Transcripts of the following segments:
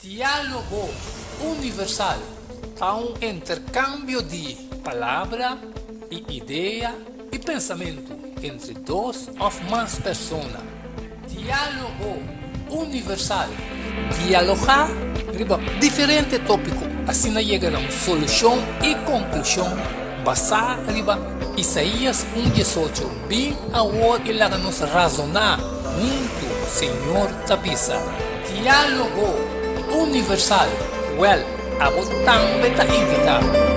Diálogo universal a un intercambio de palabra y idea y pensamiento entre dos o más personas. Diálogo universal. Dialogar riba diferentes tópicos, así no llegarán solución y conclusión basada riba Isaías 1:18. Bien ahora y háganos razonar junto, Señor Tabisa. Diálogo universal. Well, abo tambe ta invitado.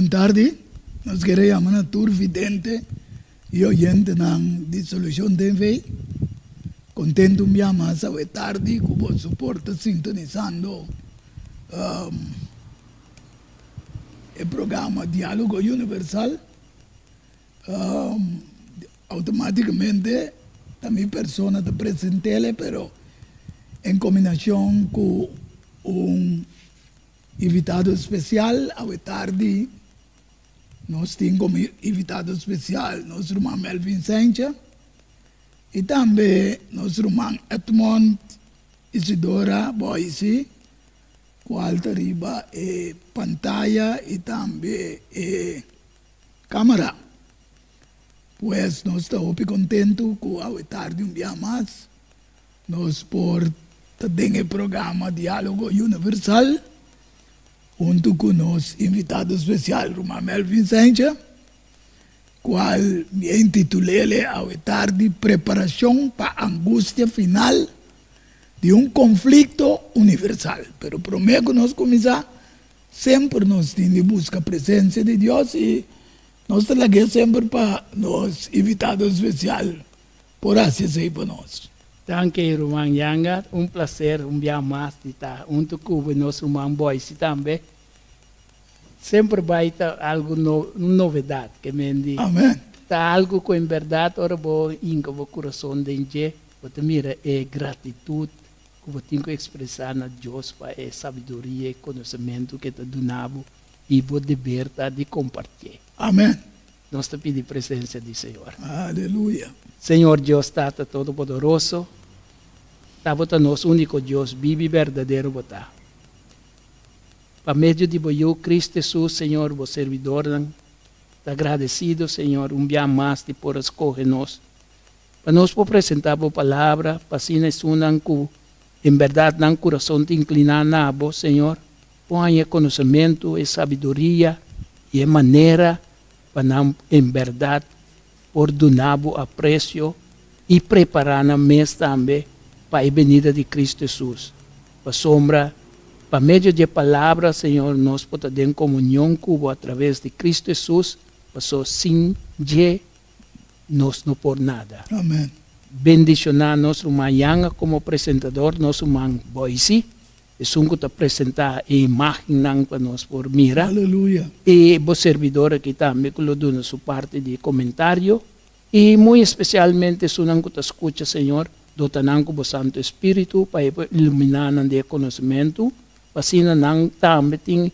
Tarde, nós queremos a tour vidente e oyente na dissolução de fé. Contento me mais a tarde com o suporte sintonizando o programa Diálogo Universal. Automaticamente a minha persona te apresentei, pero em combinação com invitado especial a tarde. Nós temos como invitado especial nosso irmão Melvin Sencha e também nosso irmão Edmond Isidora Boise, qual riba é pantalla e também é câmera. Pues nós estamos muito contentos com a tarde dia mais. Nós por ter o programa Diálogo Universal junto com nosso invitado especial, irmão Melvin Sencha, qual me intitulei a tarde Preparação para a angústia final de conflito universal. Pero prometo que nós começar sempre nós temos de buscar a presença de Deus e nós trabalhamos sempre para nosso invitado especial, por assim ser para nós. Danke, irmão Yanga. Prazer, dia mais de estar junto com o nosso irmão Boise também. Sempre vai estar algo novidade que me diz. Amém. Está algo que em verdade ora vou em o coração de gente, você mira é gratidão que você tem que expressar na Deus para a sabedoria e conhecimento que está donado e vou dever de compartilhar. Amém. Nós te pedimos a presença do Senhor. Aleluia. Senhor Deus Tata Todo-Poderoso, Tata nosso único Deus, vivo e verdadeiro botar. Para meio de você, Cristo Jesus, Senhor, o servidor, agradecido, Senhor, dia mais de por escolher-nos. Para nós apresentar a palavra, para assim sunan que, em verdade, no coração te inclinar na voz, Senhor, põe conhecimento e sabedoria e maneira para, em verdade, ordenar o apreço e preparar a mesa também para a venida de Cristo Jesus. Para sombra, para meio de palavra, Senhor, nós podemos ter comunhão com você através de Cristo Jesus, para só sim, nós não por nada. Amém. Bendicionar nosso irmão Yanga como apresentador, nosso irmão Boise, e sunco te apresentar a imagem para nós por mira. Aleluia. E o servidor aqui também que lo dona sua parte de comentário. E muito especialmente, sunan que te escuta, Senhor, dotanan com o Santo Espírito para iluminar o conhecimento, para assim não também tem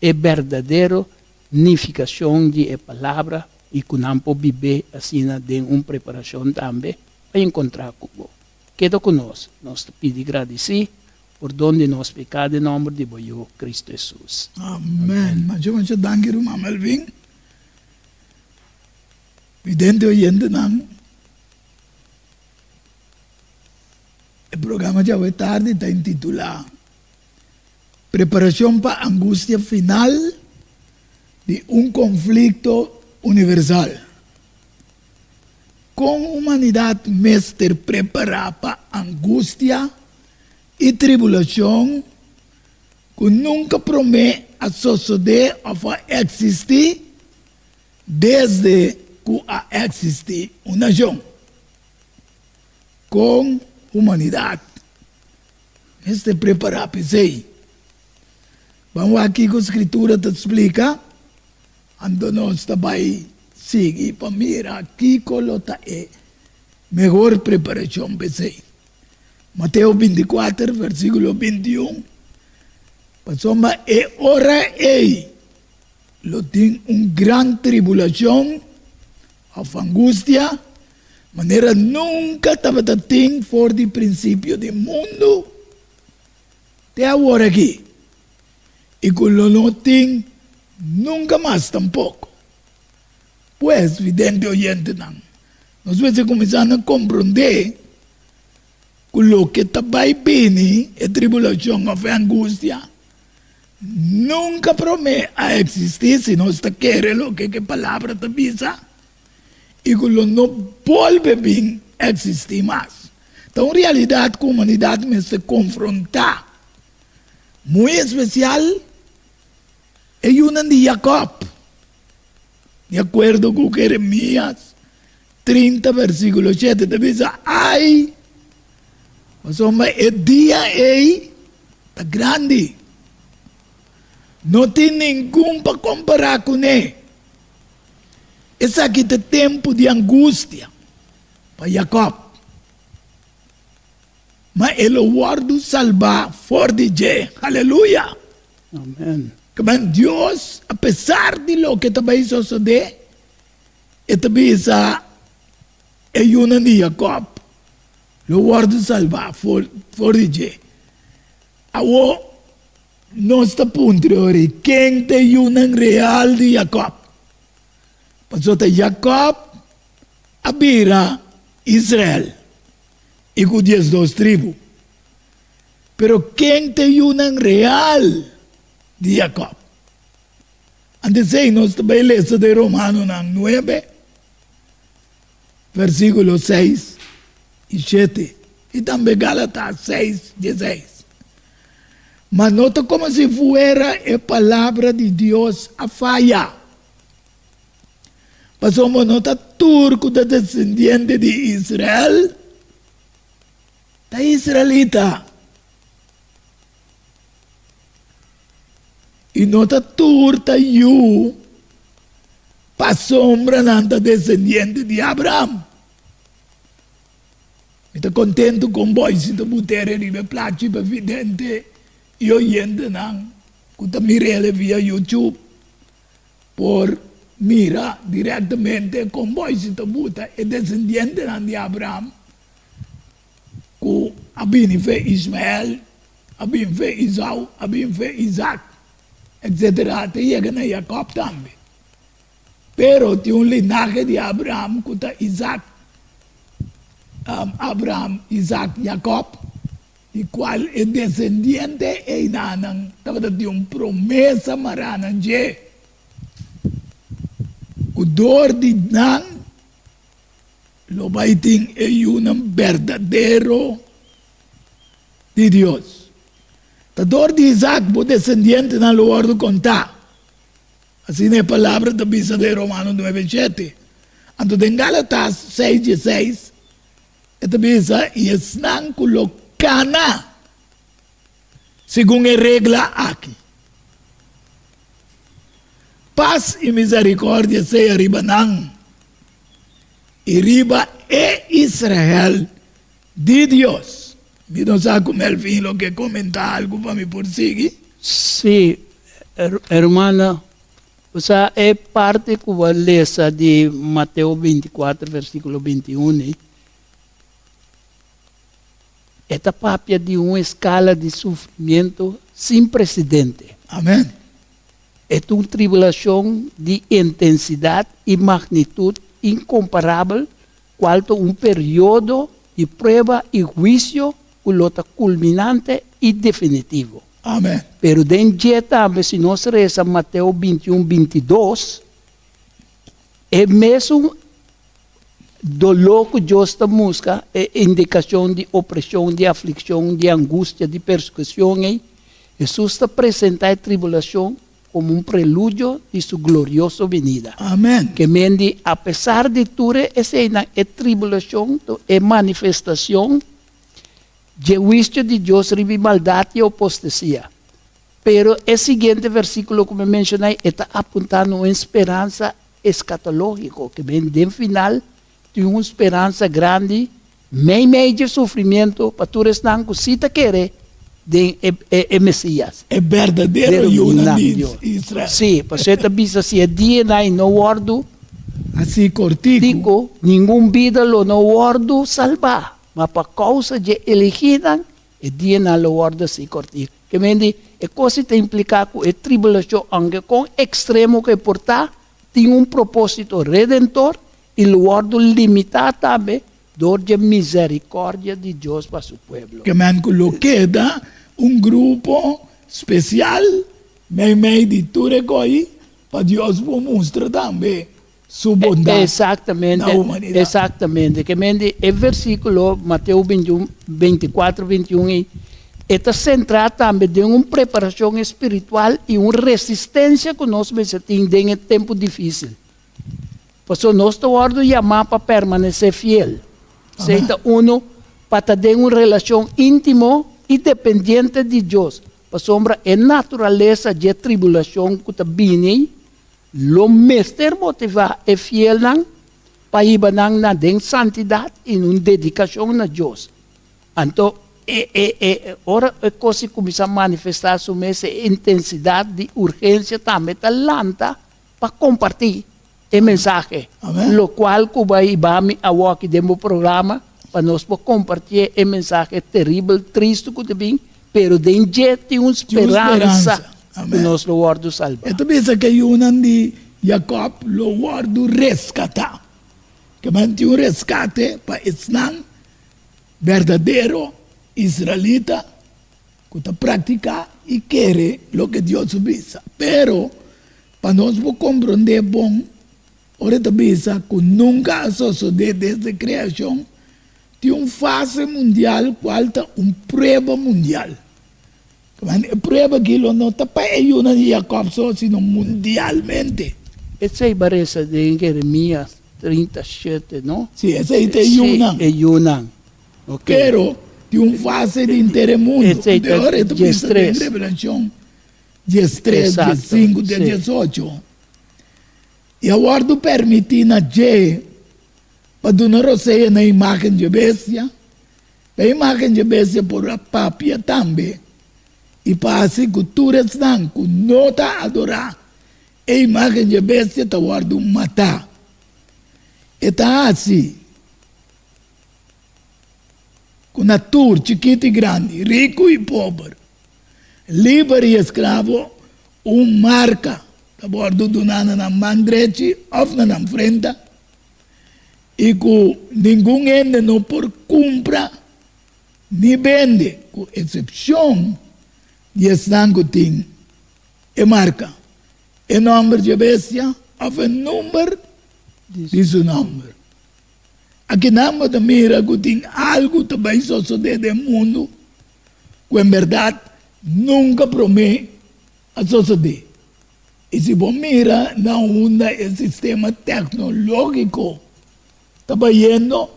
a verdadeira unificação de palavra e que não pode viver assim de uma preparação também para encontrar com você. Queda conosco, nós te pedimos agradecer por donde nós pecado em nome de Boio Cristo Jesus. Amém. Mas eu vou dar irmão Melvin. Vidente oyente não. O programa de hoje tarde está intitulado Preparação para a angústia final de conflito universal. Com a humanidade mestre preparada para a angústia e tribulação que nunca promete a suceder ou a existir desde que a existir uma nação. Com humanidade. Este preparar para isso. Vamos aqui com a escritura te explica. Ando nós também seguir para mirar aqui colota é melhor preparação para isso. Mateo 24, versículo 21. Pasoma, e ora ei, lo tiene un gran tribulación, of angustia, manera nunca estaba ting for the principio del mundo. Te ahora aquí. Y con lo no ting, nunca más tampoco. Pues, vidente oyente, nos vamos a comenzar a comprender con lo que está bien, es tribulación o angustia. Nunca promete a existir si no está quiere lo que palabra te pisa. Y con lo no vuelve bien a existir más. Entonces, en realidad, la comunidad me se confronta. Muy especial, es una de Jacob. De acuerdo con Jeremías 30, versículo 7, te dice, ay, el día está grande. No tiene ningún para comparar con él. Es aquí el tiempo de angustia para Jacob. Mas ele guarda salvar for de je. Aleluya. Amén. Dios, a pesar de lo que también sucede, también es una de Jacob. Lo guarda salvar for de je. Ahora, no está punto de quien te una real de Jacob. Pasó de Jacob a Israel. Y con 12 tribus. Pero ¿quién te una real de Jacob? Antes de nos también leemos de Romanos 9, versículos 6 y 7. Y también Gálatas 6, 16. Mas nota como si fuera la palabra de Dios a falla. Pasamos nota turco de descendiente de Israel. Da israelita. Y nota turta yu pa sombra nanta descendiente de Abraham. Estou contento com vós, se tu puder arriba placi para vidente e oyente não, que mirele via YouTube por mira diretamente com vós, se tu puder, é descendiente de Abraham. Que abin fe Ismael, abin fe Isau, abin fe Isaac, etc. Te llega a Jacob también. Pero tiene un linaje de Abraham, que está Isaac, Abraham, Isaac, Jacob, y cual es descendiente e nanan, tiene una promesa marana, que dor de nan, lo baiting es un verdadero de Dios. El dor de Isaac, el descendiente, no lo guardo contar. Así es la palabra de Romanos 9:7. Entonces en Gálatas 6:16, esta dice, y están colocando según la regla aquí. Paz y misericordia sea ribanan. Y arriba es Israel de Dios. Y no sé cómo el fin lo que comenta algo para mí por seguir. Sí, hermana. O sea, es parte que va a leer de Mateo 24, versículo 21. Esta papia de una escala de sufrimiento sin precedente. Amén. Es una tribulación de intensidad y magnitud incomparable, cuanto un periodo de prueba y juicio, culminante y definitivo. Amén. Pero dentro también, si nos reza Mateo 21, 22, es mesmo dolor que Dios está buscando, es indicación de opresión, de aflicción, de angustia, de persecución. Jesús está presentando la tribulación como un preludio de su gloriosa venida. Amén. Que mendi, a pesar de toda esa tribulación, es manifestación de juicio de Dios sobre maldad y apostasía. Pero el siguiente versículo, como mencioné, está apuntando a una esperanza escatológica, que ven de final, tiene una esperanza grande meio sofrimento, para tu restar com cita querer de Messias. É verdadeiro Yuna de Israel. Sim, para você também se é dia não guardo, Assim cortico. digo, nenhum vida lo não guardo salvar, mas por causa de elegida, é dia não lo guardo se cortico. Que mendi, é coisa que implica com a tribulação, aunque com extremo que portar, tem propósito redentor e lo guardo limitado também, dor de misericórdia de Deus para seu povo. Que man queda grupo especial, meio de turecoi, para Deus mostrar também sua bondade. Exatamente, na humanidade. exatamente. Que mendi, é versículo, Mateus 21, 24, 21, está centrado também em preparação espiritual e resistência que nós temos em tempo difícil. Por isso, nós estamos chamar para permanecer fiel. Seja para ter uma relação íntima e dependente de Deus. Por sombra, a natureza de tribulação que está vindo, o mestre motivar é fiel para ir na santidade e na dedicação a Deus. Então, ora a coisa começa a manifestar sobre essa intensidade de urgência também talanta para compartilhar o mensagem. Amém. O qual Cuba e Bami a aqui demo programa para nós compartilhar o mensagem terrível, triste que tem, pero de tem uma esperança que nós lo guardo salvar. Ito bisa que Yuna de Jacob lo guardo rescatar. Que man tinha rescate para Islam verdadeiro israelita que está practicar e quer lo que Deus visa. Pero para nós compreender bom, ahorita bisa que nunca sucedeu desde a criação, tem fase mundial qual está prova mundial. A prova que não está para Yuna de Jacob só, sino mundialmente. Essa é a barreira de Jeremias 37, não? Sim, essa aí é Yuna. É Yunnan. Okay. Pero tem fase de inteiro mundo. Esse Agora tu pensa em 13. Revelação 13, Exato, 15, sim. 18. E agora tu permite na G para donar você na imagem de bestia, a imagem de bestia por a papia também. E para assim que tu restam, que não está adorar, a imagem de bestia está guardando matar. E está assim. Com natura, chiquito e grande, rico e pobre, livre e escravo, marca, a bordo do nana na mão direita, ou na frente, e com nenhum ende não por compra, nem vende, com exceção de estanco tem, e marca, e número de bestia, ou o número de seu número. Aqui não é mira que tem algo também suceder no mundo que, em verdade, nunca promete a suceder. E se você mira na onda do sistema tecnológico, trabalhando,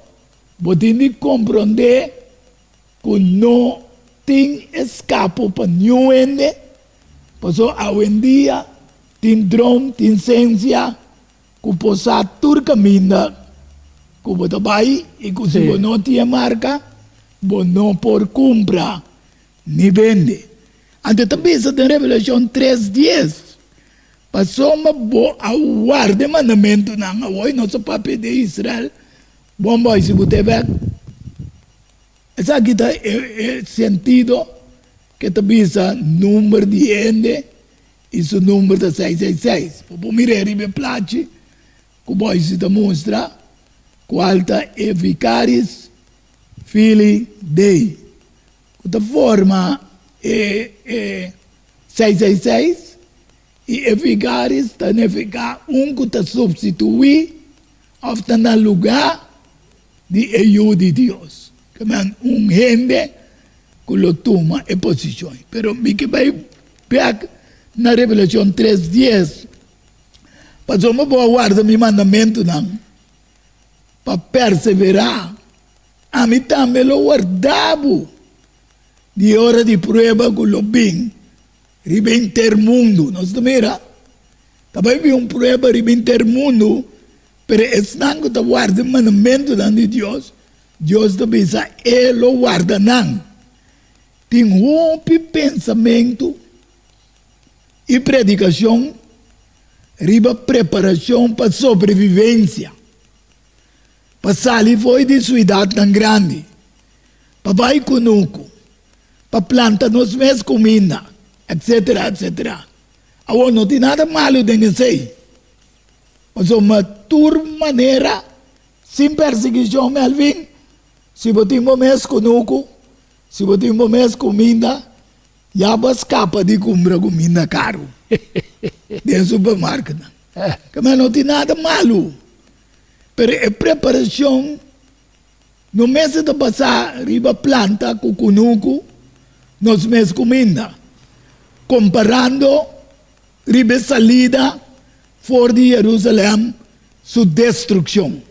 você tem que compreender que não tem escape para nenhum ende. Por isso, hoje em dia, tem drone, tem ciência, que pode todo caminho. Que você vai e que se você não tem marca, você não pode comprar nem vender. Então, também se tem Revelação 3:10. Passou uma boa guarda mandamento na hoje nosso papel de Israel. Bom, boy, se você vê, essa aqui é sentido que também é número de ende e o número de 666. Para mirar e me place, que boy se demonstra qualta é Vicaris Filii Dei. Da forma é 666 e Vicaris está ficar que está substituir ou está no lugar de eu de Deus. Que é gente que lo toma em posição. Pero me que vai pegar na Revelação 3:10. Passou uma boa guarda meu mandamento não. Para perseverar, a mim também lo guardavo de hora de prova com o bem, ribenter mundo, nós mira, também vi prova ribenter mundo, pero estando que guarda o mandamento de Deus, Deus te bisa ele guarda não. Tem rompe pensamento e predicação, riba preparação para sobrevivência. Para sair foi de sua idade tão grande. Para vai conosco. Para plantar nos mesmos comida, etc, etc. Agora não tem nada malo nisso aí. Mas uma maneira, sem perseguição, Melvin, se você tem momentos conosco, se você tem momentos comida, já vai escapar de comprar comida caro. De supermercado. Mas não tem nada malo. Pero a preparação, no mês de passar, riba planta com conosco, nos mesmos comida. Comparando, riba salida, fora de Jerusalém, sua destruição.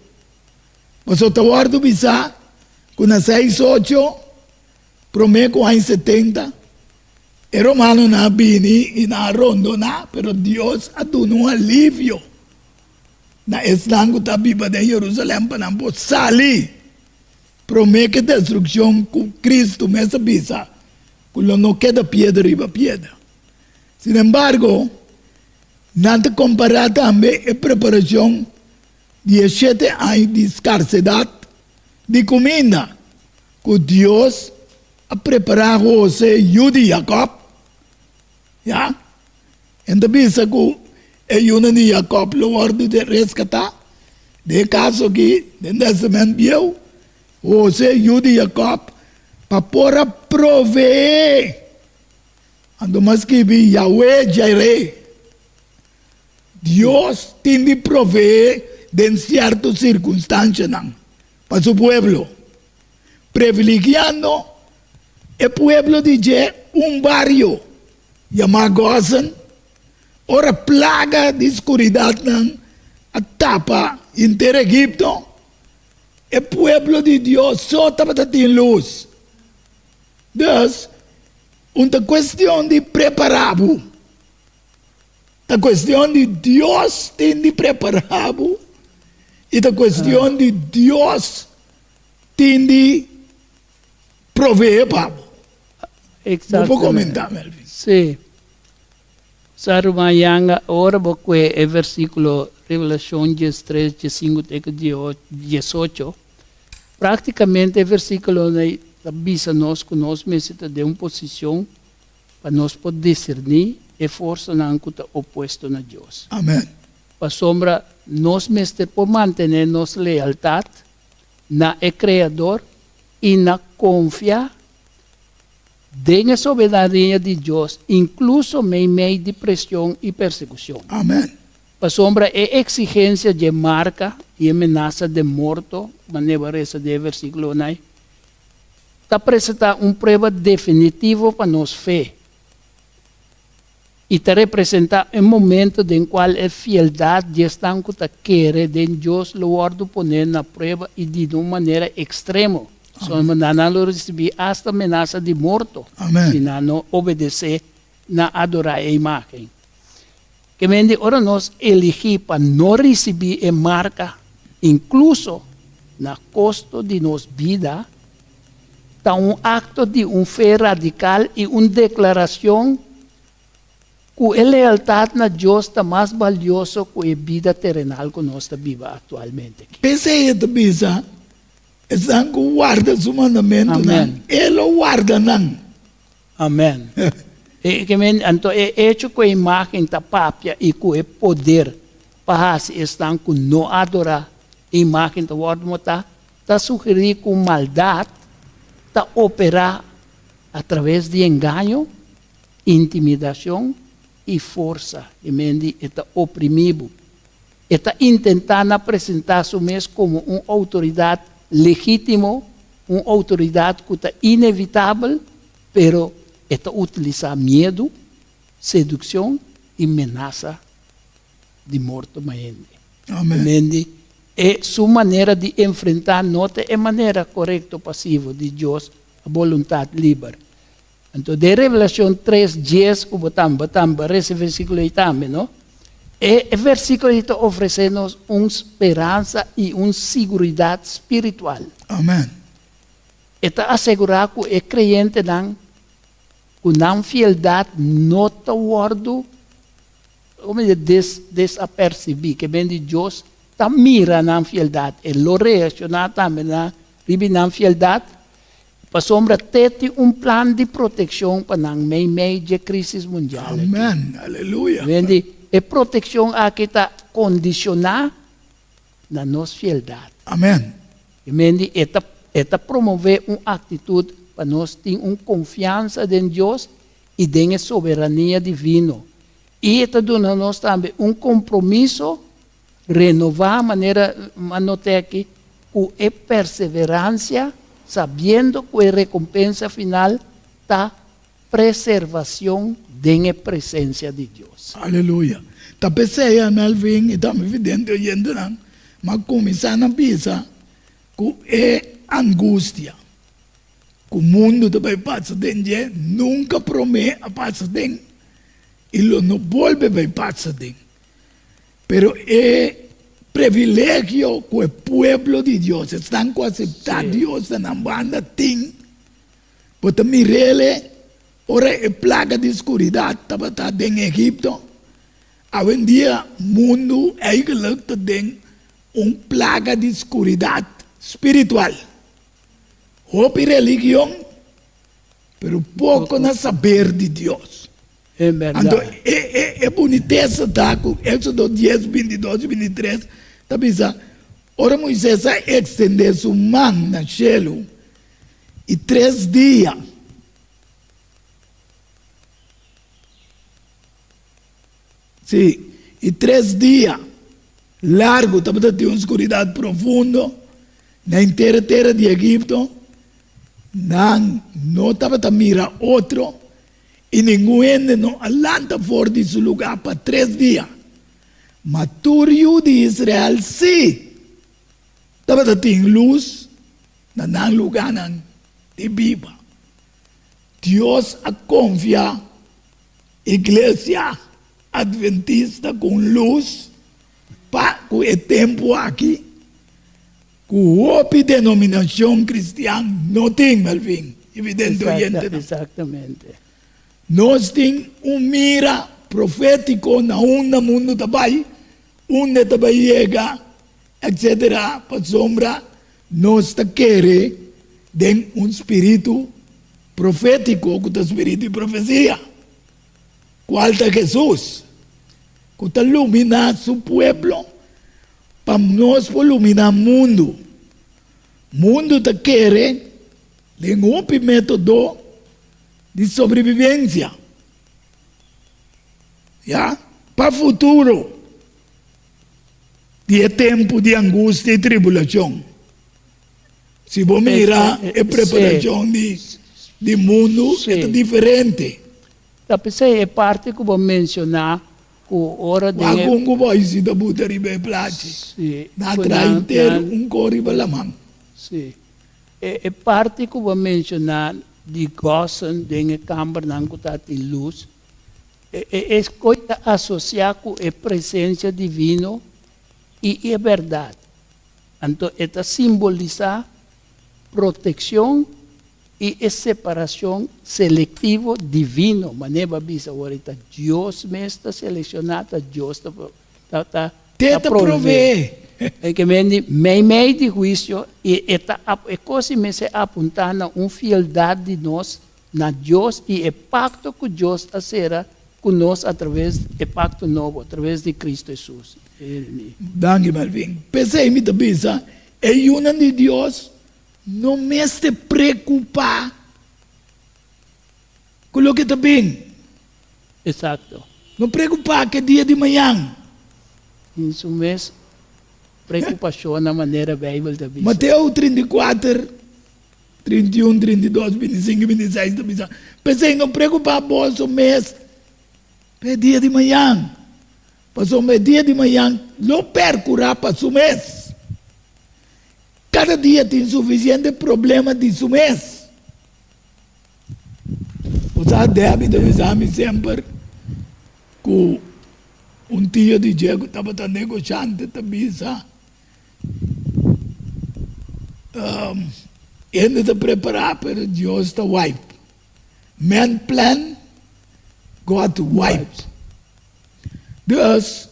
Mas o tawar do bisa, com a 6-8, prometo em 70, e romano na bini e na rondo na, pero Deus a dado um alívio. Na estango ta biba de Jerusalém para não sair. Prometo que destruição com Cristo mesa bisa, quando não queda pedra riba pedra. Sin embargo, nada comparar também a preparação de 7 anos de escassidade de comida que Deus a preparar você e Jacob. Ja? Então, bisa que é uma de Jacob, o ordem de resgatar, de caso que, de nascimento meu, você e Jacob, para poder prover. Ando mas que vi Yahweh Jireh. Deus tem de proveer de certas circunstâncias para su pueblo. Privilegiando el pueblo de un barrio llamado Gozan. Ora plaga de escuridad atapa inteiro Egipto. El pueblo de Dios só estava tendo luz. Dus, uma questão de preparar. A questão de Deus tem de preparar. E a questão de Deus tem de prover. Não vou comentar, Melvin. Sim. Sarumayanga, ora porque é versículo Revelação 3, 5, 18. Praticamente é versículo que avisa nós que nós necessitamos de uma posição para nós poder discernir e força na ancuta oposto a Deus. Amém. Para sombra, nós necessitamos por manter nossa lealdade na Criador e na confiar na soberania de Deus, incluso em meio de pressão e persecução. Amém. Para sombra, é exigência de marca e ameaça de morto, maneira essa de versículo 9. Está apresentando uma prova definitiva para nossa fé. E está representando um momento em qual a fieldade está quer de Deus lo poner na prova e de uma maneira extrema. Só não receber hasta ameaça de morto. Amém. Se não obedecer, na adorar a imagem. Que vende ora nós elegir para não receber a marca, incluso na custo de nossa vida, está acto de fé radical e uma declaração que a lealdade na Deus está mais valiosa que a vida terrenal que nós vivemos atualmente. Pensei que bisa, estão que guarda o mandamento, ele guarda não. Amém. Então, é hecho com a imagem da pápia e com o poder para se estão que não adorar a imagem da ordem, está sugerir com maldade, está operar através de engano, intimidação e força. E está oprimido. Está tentando apresentar-se mesmo como uma autoridade legítima, uma autoridade que está inevitável, pero está utilizar medo, sedução e ameaça de morte. Amém. É sua maneira de enfrentar, nota é a maneira correta ou passiva de Deus, a vontade livre. Então, de Revelação 3, 10, o botamos, esse versículo aí também, não? É o versículo que oferece-nos uma esperança e uma segurança espiritual. Amém. Está asegurar que o creyente não, que não fieldade não está guardo, como desapercebido, que vem de Deus, está mira na fieldade, e lo reaccionar também na não fieldade, para sombra ter plano de proteção para não meio de crise mundial. Amen. Aleluia. Vende, e proteção aqui está condicionada na nossa fieldade. Amen. Vende, eta promover uma atitude para nós ter uma confiança em Deus e em soberania divina. E eta dando nós também um compromisso, renovar a maneira manotec com a perseverança, sabendo que a recompensa final está preservação da presença de Deus. Aleluia. Tá pensei, Melvin, e tá me evidente oyendo, não? Mas começando a pensar que é angústia. Que o mundo também passa dentro, nunca promete a passar dentro. E não volve a passar dentro. Pero é privilégio que o pueblo de Deus estão com aceitar Deus na banda tem. Porque mirele, ora é plaga de escuridade, estava dentro do Egito. Hoje em dia, o mundo é eigenlijk uma plaga de escuridade espiritual. Houve religião, pero pouco na saber de Deus. É verdade. Então, é boniteza, tá? Éxodo 10, 22, 23, tá pensando, ora Moisés a estender sua mão no céu e 3 dias. Sim, e 3 dias largo, estava de uma escuridade profunda na inteira terra de Egipto. Não estava a mirar outro e ninguém não alanta fora de seu lugar para 3 dias. Mas o de Israel sim estava a ter luz na lugar de viva. Deus a confia igreja adventista com luz para o tempo aqui. Que outra denominação cristã não tem, Melvin. Evidentemente. Exatamente. Nós temos mira profético na no mundo também, onde também chega, etc. Para sombra, nós queremos ter espírito profético, que é o espírito de profecia. Qual é Jesus? Que está iluminar seu povo, para nós iluminar o mundo. O mundo está querendo um método de sobrevivência. Para o futuro, de tempo de angústia e tribulação. Se você mirar a preparação de mundo, é diferente. Essa é parte que eu vou mencionar, que hora de... Algum vai se dar buta ribe plate. Na trai inteiro, cori para a mão. Sim. É parte que eu vou mencionar, de gostam de câmara não está de luz. É coisa associar com a presença divina e a verdade. Então, é simbolizar proteção e a separação seletiva divina. Maneira bisa ahorita Deus mesmo está selecionado, Deus está prover. É que meio de juízo e é coisa me se apontar na fieldade de nós na Deus e o pacto que Deus será conosco através do pacto novo, através de Cristo Jesus. Danke, Melvin. Pensei-me também, é uma de Deus não me se preocupar com o que está bem. Exato. Não preocupar que é dia de manhã. Isso mesmo. Preocupação na maneira Bíblia da Bíblia. Mateus 34, 31, 32, 25, 26 da Bíblia. Pensei, não preocupar o mês. É dia de manhã. Passou o dia de manhã, não percurá para o mês. Cada dia tem suficiente problema de seu mês. Você deve avisar sempre que tio de Diego estava negociando também, Ele está preparado para Deus está wipe. Man plan, God wipe. Deus,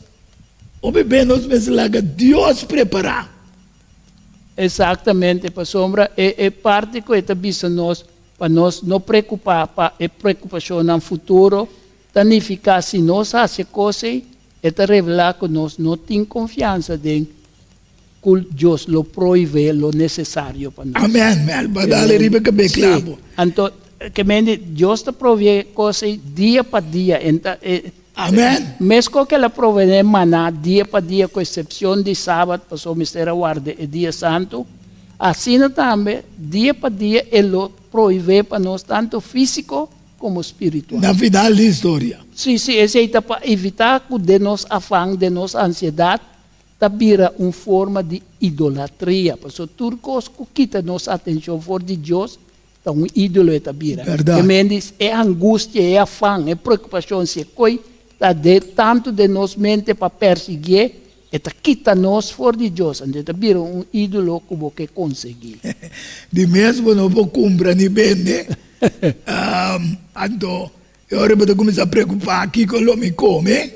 obedecemos mas Deus preparar. Exatamente, para sombra, é parte que está vista nós, para nós não preocupar, para a preocupação no futuro, significa se nós fazemos coisas, é revelar que nós não temos confiança em que Deus lo proíbe lo necessário para nós. Amém, mel, badale ribe que bem claro. Então, que Deus te provê coisas dia para dia. Amém. Mesmo que ela provê maná dia para dia, com exceção de sábado, para o mistério guarda e dia santo, assim também, dia para dia, ele proíbe para nós, tanto físico como espiritual. Na final da história. Sim, esse é para evitar que de nos afã, de nos ansiedade, vira uma forma de idolatria. Porque turcos que quita nossa atenção fora de Deus, então um ídolo é vira. Verdade. É angústia, é afã, é preocupação, se coi, de tanto de nos mente para perseguir, e quita nós fora de Deus. Então vira um ídolo que você conseguir. De mesmo não vou comprar nem vender. Então, eu vou começar a preocupar aqui com o me come.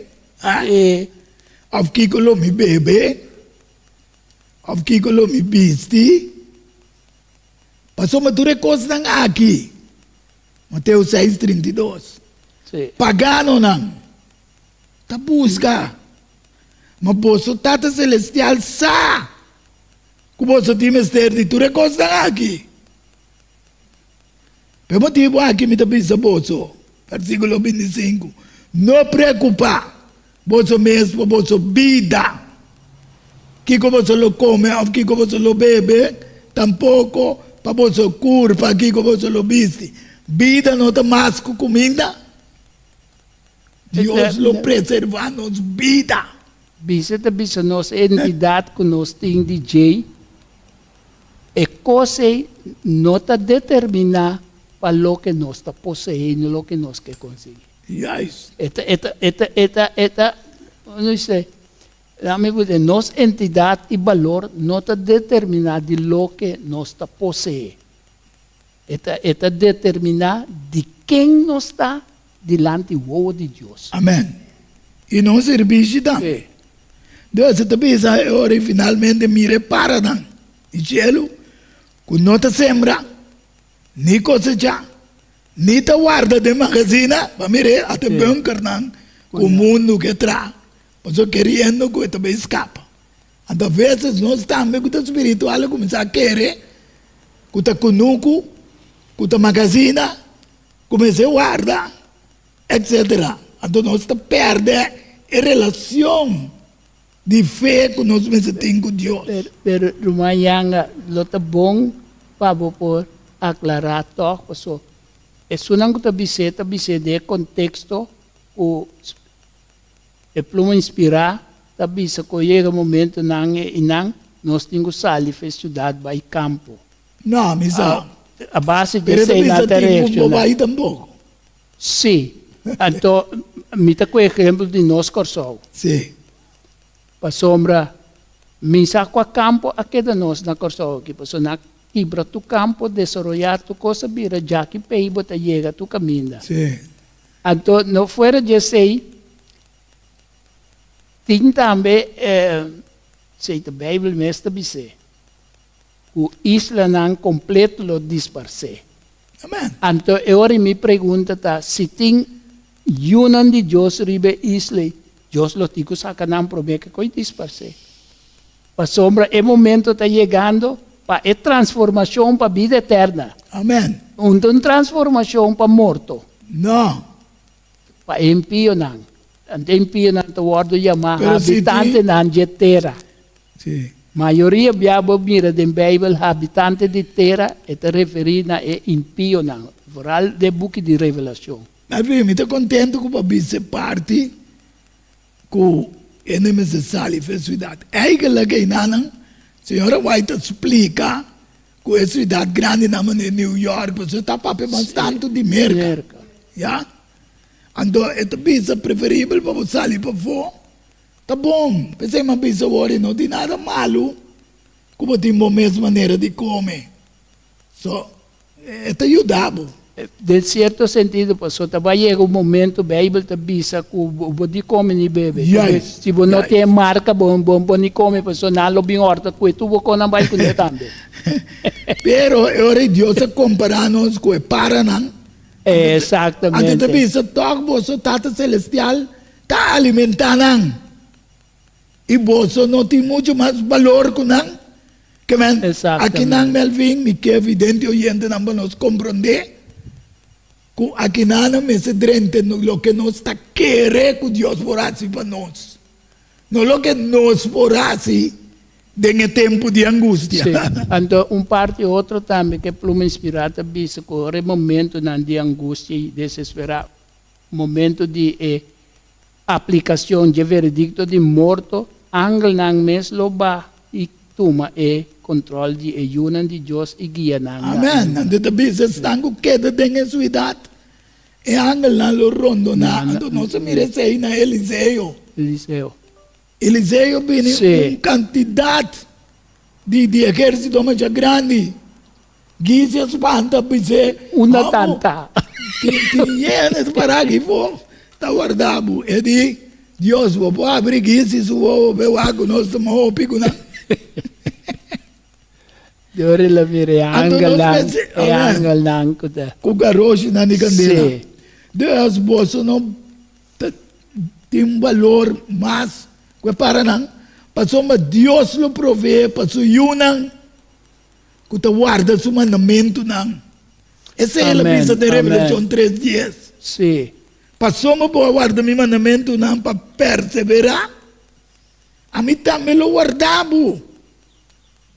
Aqui com o me bebe. Aqui com o me veste. Passou uma dura coisa aqui. Mateus 6:32. Pagano não. Tá busca. Mas posso Tata Celestial sa. Como você tem mistério de dura coisa aqui. Pelo motivo aqui me está bolso. Versículo 25. Não preocupa. Bolso mesmo, bolso vida. Que como você lo come, que como você lo bebe, tampouco para bolso curva, que como você lo viste. Vida não está mais com comida. Deus lo preserva nos vida. Visita nossa entidade que nós temos DJ. É coisa não está determinada para o que nós está possuindo, o que nós quer conseguir. Yes. Não sei. Nossa entidade e valor não está determinada de lo que nós está possuindo. Está determinada de quem nós está diante do de Deus. Amém. E não serviço também. Deus está pensando agora finalmente mire para dan. E cielo, que não te sembra, nem cosecha, nem te guarda de magazina, para mire até bunker nan, o mundo que traz. Mas eu querendo que também escapa. Então, às vezes, nós também, com o espiritual, começar a querer, com o conuco, com a magazina, começar a guardar, etc. Então, nós perdemos a relação de fé que nós temos com Deus. Pero amanhã, é bom para por aclarar tudo. É só não que você de contexto, o pluma inspirar, também se chega o momento nós temos que sair para estudar para o campo. Não, mas a base de ser na terrestre. Mas tampouco. Sim. Então, me dá o exemplo de nós corso. Sim. Para sombra, me saco a campo, aqui da nós na corso aqui, para na quebra tu campo, desenvolver tu coisa, vira já que peibo te chega tu caminho. Sim. Então, não fora de sei, tem também, sei a Bíblia mesmo dizer, o isla não completo lo disperse. Amém. Então, eu me pergunto, se tem yunan de Deus ribe isla, Deus lo tico saca não promete que coi disperse. Para sombra, é momento está chegando para a transformação para a vida eterna. Amém. Uma transformação para morto. Não. Para impio não. Impio não está word chamado habitante não de terra. Sim. Maioria biabo mira da Bíblia habitante de terra é referida a impio não. Vooral de book de Revelação. Mas eu estou contente com a ser parte com é necessário para a cidade. É que lá que não, senhora White explica que a cidade grande na New York, você está para bastante de merca. Já? Então, é a preferível para você sair para fora. Tá bom, pensei uma pessoa não tem nada malo, como tem a mesma maneira de comer. So, te ayudamos. De certo sentido, pastor, vai chegar um momento, a Bíblia te avisa que você come e bebe. Yes, Se você não yes. tem marca, você não come, pastor, não lo bem horta, que tu não vai comer também. Pero ahora Dios se compara-nos com o Paraná. Exatamente. Ante te avisa, toque você, Tata Celestial, está alimentando. E você não tem muito mais valor que não. Que men, Exatamente. aqui não, Melvin, me que é evidente, oyente, não nos compreender. Que aqui não me se drente no que nós está querendo que Deus forasse para nós. Não lo que nós forasse em tempo de angústia. Sim. Então, parte outro também que pluma inspirada avisa que o momento de angústia e desesperar, momento de aplicação de veredicto de morto, angel nang mes loba e toma controle de ayunan de Deus e guia nang. Amen. Ante te avisa, estão com queda em sua idade. E angel na lo rondo na. Então, não se merece na Eliseu. Eliseu. Eliseu vem Sim. uma quantidade de exército muito grande. Guise espanta para dizer, Una tanta. Tinha para aqui, está guardado. E diz, Deus, vou abrir guise, vou ver água, nós estamos a pico na. Dore la mire angel nang, Amen. angel nang kuda. Com garocho na nicandela. Sim. Deus, você não tem um valor mais que para não. Passou, mas Deus lo provê, passou yunang, que te guarda seu mandamento não. Essa é a Amen, missa de amen. Revelação 3 dias. Sim. Passou, mas para guardar meu mandamento não, para perseverar. A mim também lo guardava.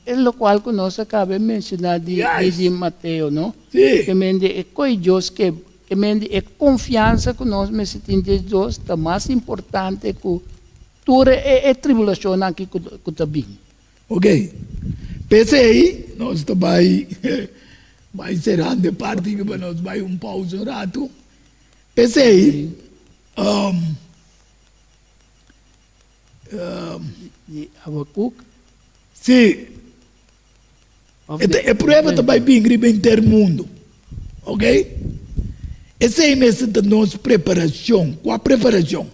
É o qual que nós acabamos de mencionar Yes. de Mateus, não? Sim. Que mende é coi Deus que mende é confiança que nós me sentimos de Deus, tá mais importante que toda é tribulação aqui que tá bem. Ok. Pese aí, nós também vai encerrando a parte que nós vai pausa um rato. Pese aí, E Habacuc. sim, of é the- prova também bem intermundo. Ok? Esse é a nossa preparação. Qual a preparação?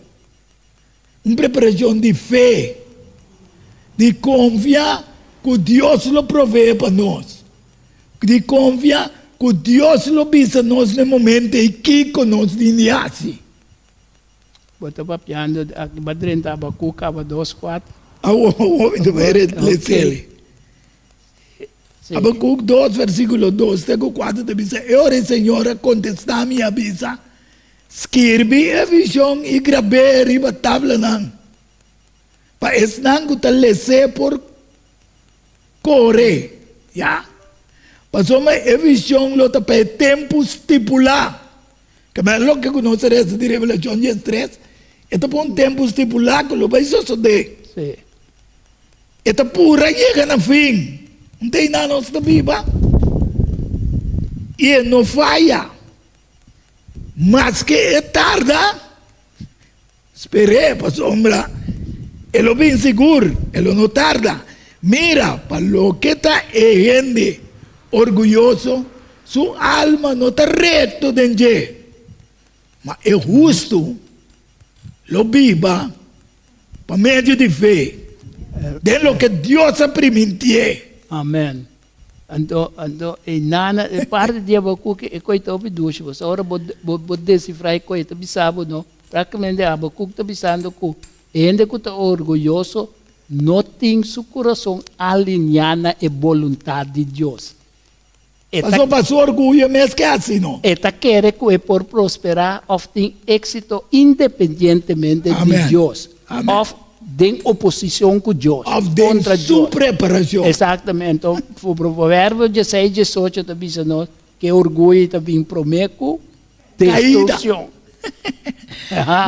Uma preparação de fé, de confiar que Deus lo provê para nós, de confiar que Deus lo visa nós no momento em que nós iniciamos. Bota papiando, aqui badrin tá Habacuc, aba 2:4. Então vai ler. Sim. Habacuc 2, versículo 2, tego 4, te diz, e ora, Senhora, contesta-me e avisa, escrevi a visão e gravei riba tabla não. Para esse não que te lese por correr, já? Passou a visão, lo te para tempo estipular. Que é o que nós resta de Revelação 3, é para um tempo estipular que lo vai suceder. Sim. Esta pura chega no fim. Não tem nada nossa viva. E não falha. Mas que é tarde. Esperei para sombra. Ele bem seguro. Ele não tarda. Mira, para lo que está gente orgulhoso, sua alma não está reto dentro. Mas é justo. Lo viva para meio de fé. De lo que Dios ha permitido. Amen. Ando, e nana, e parte de Habacuc é coisa obedúcio. Você ora pode decifrar coisa, bisabo, não? Praticamente Habacuc está bisando que ainda que está orgulhoso, não tem seu coração alinhado à vontade de Deus. Passou orgulho mesmo que assim, não? Eta quer que é por prosperar ou tem êxito independentemente Amen. de Deus. Amen. Ou tem oposição com Deus. Of contra de sua Deus. preparação. Exatamente. Então, o provérbio 16, 18 está dizendo que orgulho também promete destruição.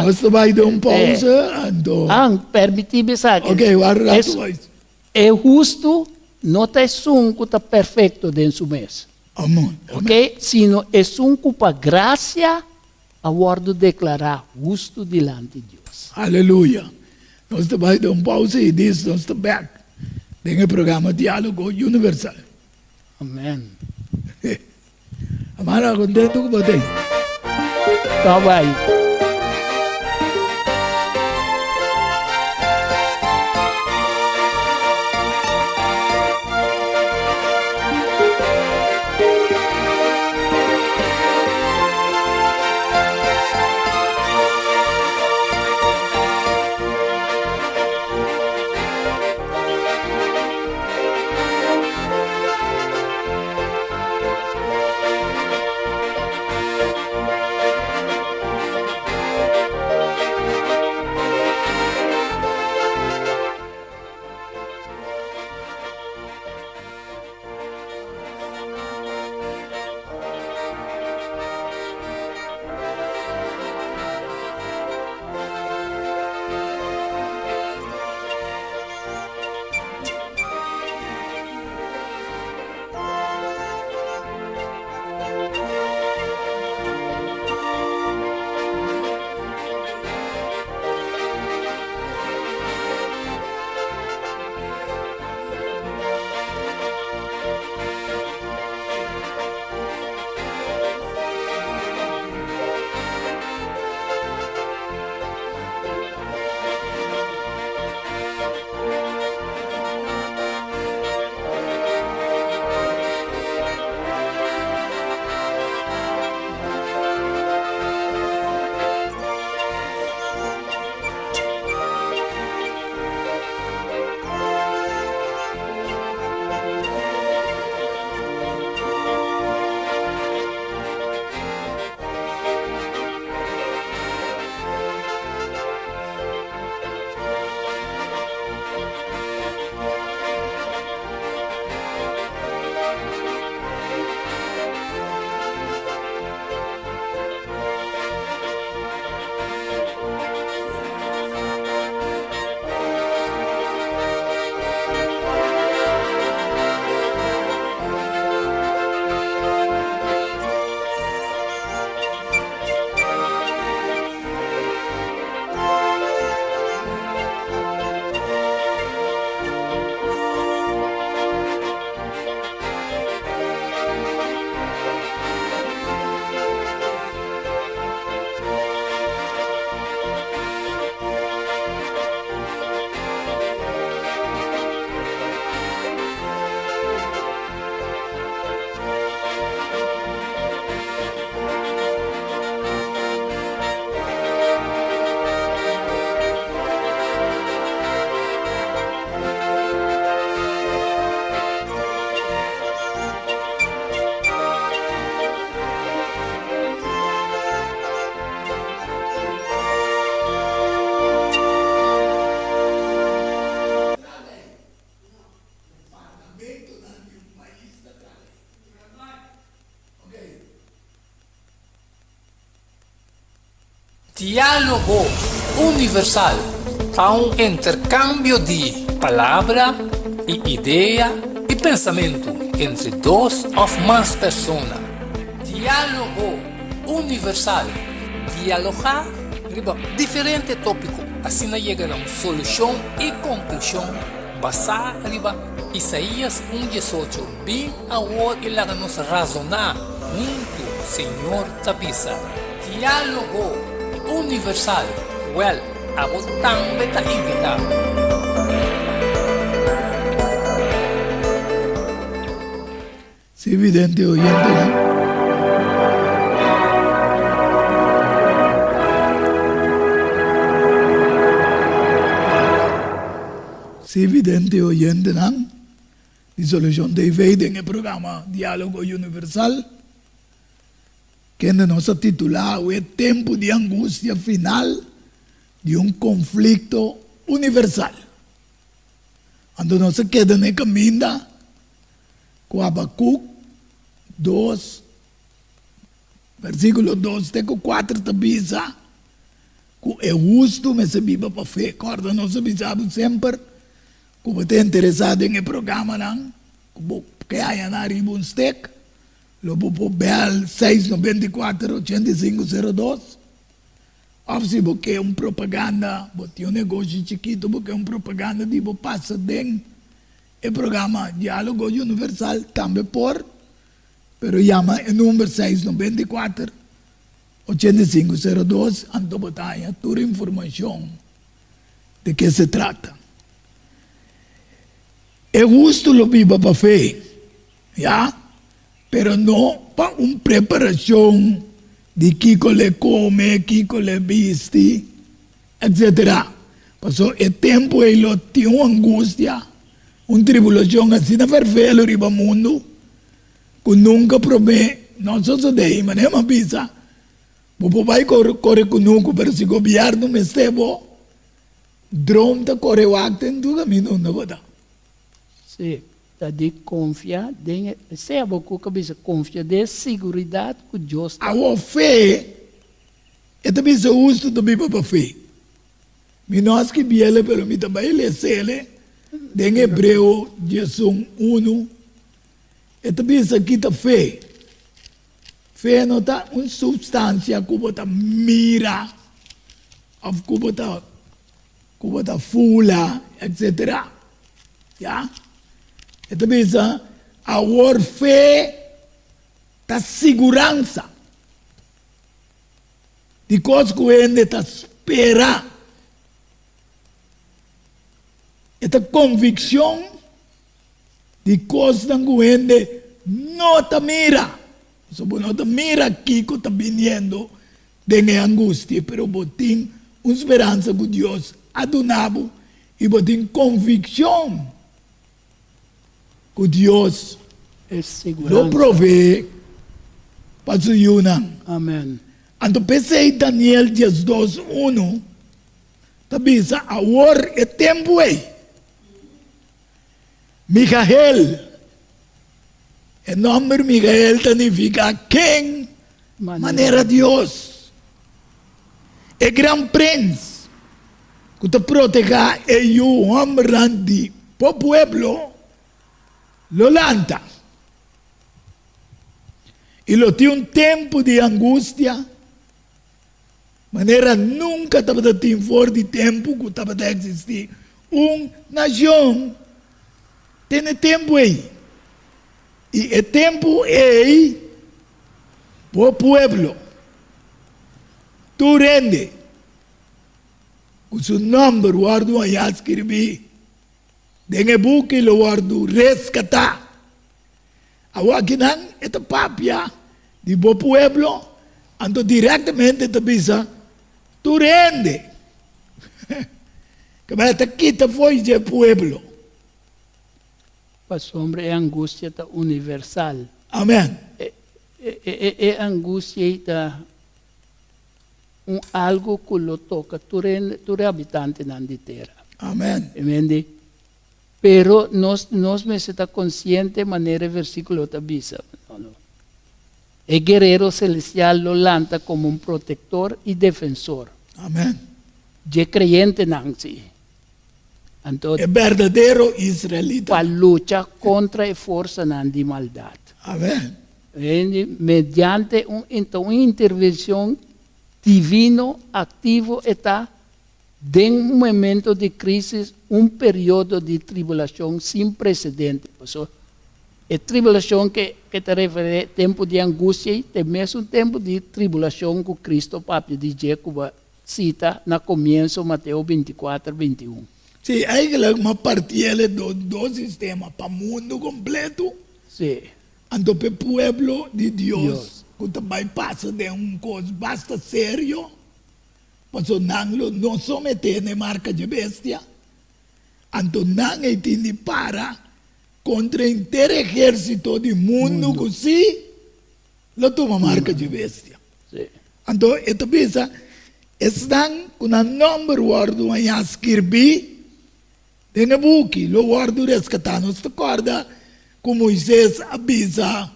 Nós vamos dar uma pausa. Permitir pensar que Ok, guarda isso. é justo, não é um que está perfeito dentro do mês. Amém. Ok? Sino é um que para graça, a word declarar justo diante de Deus. Aleluia. Nós vamos dar uma pausa e diz, nós estamos back. Tem o programa Diálogo Universal. Amém. Amara, contento com você? Bye-bye. Diálogo universal há um intercâmbio de palavra e ideia e pensamento entre duas ou mais pessoas. Diálogo universal. Dialogar sobre diferentes tópicos, assim chega a uma solução e conclusão basada em Isaías 1:18. Bem agora e lá nos razonar junto, Senhor Tapisa. Diálogo universal. Well, ako também está invitado. Sí, evidente oyente, ¿no? Sí, evidente oyente, ¿no? Disolución de fe en el programa Diálogo Universal, que nos ha titulado El tiempo de angustia final de un conflicto universal. Cuando no se queda en el camino, con Habacuc 2, versículo 2, teco 4, tabisa, que é justo, mas se viva para fé. Corda, nós avisamos sempre, como está interessado em programa, não? Que há na arriba um stick, logo por Bell 694-8502. Ou se você é propaganda, você é negócio chiquito, porque é propaganda de você passa dentro. O programa Diálogo Universal também por pero llama en número 694 8502 ando botaya toda información de qué se trata. Es justo lo viva para fe, ¿ya? Pero no para una preparación de Kiko le come, Kiko le viste, etc. Pasó el tiempo y lo tiene angustia, una tribulación así de perfecta arriba al mundo, que nunca promete, no se de ahí, manera más pisa, pues vai corre conosco, pero se o gobierno me estebo, drum ta corre wakte en tu camino na bota. Sim, tá de confiar, se a boca cabeça confia de segurança que Deus A o fé, é também se usa também para fé. Mi nós que biele, pero mi também le sele, em Hebreu 11:1, é também se quita fé. Fé não está uma substância que você mira, que você fula, etc. Já? É também a fé da segurança de coisas que ele está esperando. Esta convicção de coisas que ele não está mirando. So, no te mira aquí que está viniendo de angustia, pero botín una esperanza que Dios ha donado y botín convicción que Dios é segurança. lo provee para su yunan. Amém. Entonces, pensé Daniel 10:2:1, también ahora es tiempo. Mijael. El nombre Miguel significa ¿quién? Manera Dios. El gran príncipe que te proteja el hombre de pueblo lo lanta. Y lo tiene un tiempo de angustia. Manera nunca te va a tener de tiempo que te va a existir. Una nación tiene tiempo ahí. Y el tiempo es por pueblo. Tú rende. Con su nombre guardo allá escribí. En el buque lo guardo rescatar. Ahora que nan esta papia de por pueblo, ando directamente te pisa, tú rende. Que me te quita fue el pueblo. Hombre, é angústia universal. Amém. É angústia algo que lo toca tu habitante na terra. Amém. Entende? Pero nós me está consciente de maneira versículo avisa. El guerrero celestial lo lanta como un protector y defensor. Amém. Je creyente nansi. É verdadeiro israelita. Para luchar contra a força de maldade. Amém. Mediante uma intervenção divino ativo está de um momento de crise, um período de tribulação sem precedente. A tribulação que te refere tempo de angústia e mesmo tempo de tribulação que Cristo Papa de Jacob cita no começo Mateus 24:21. Sim, aí é uma partilha do sistema para o mundo completo. Sim. Então, para o povo de Deus, que também passa de coisa bastante sério, para não someter na marca de bestia, então não entende para contra o inteiro exército do mundo que se lo toma marca de bestia. Sim. Então, esta pensa, estão com o nome guardo aí a escrever, tem a buque, lo guardo rescatando. Você acorda com Moisés avisa,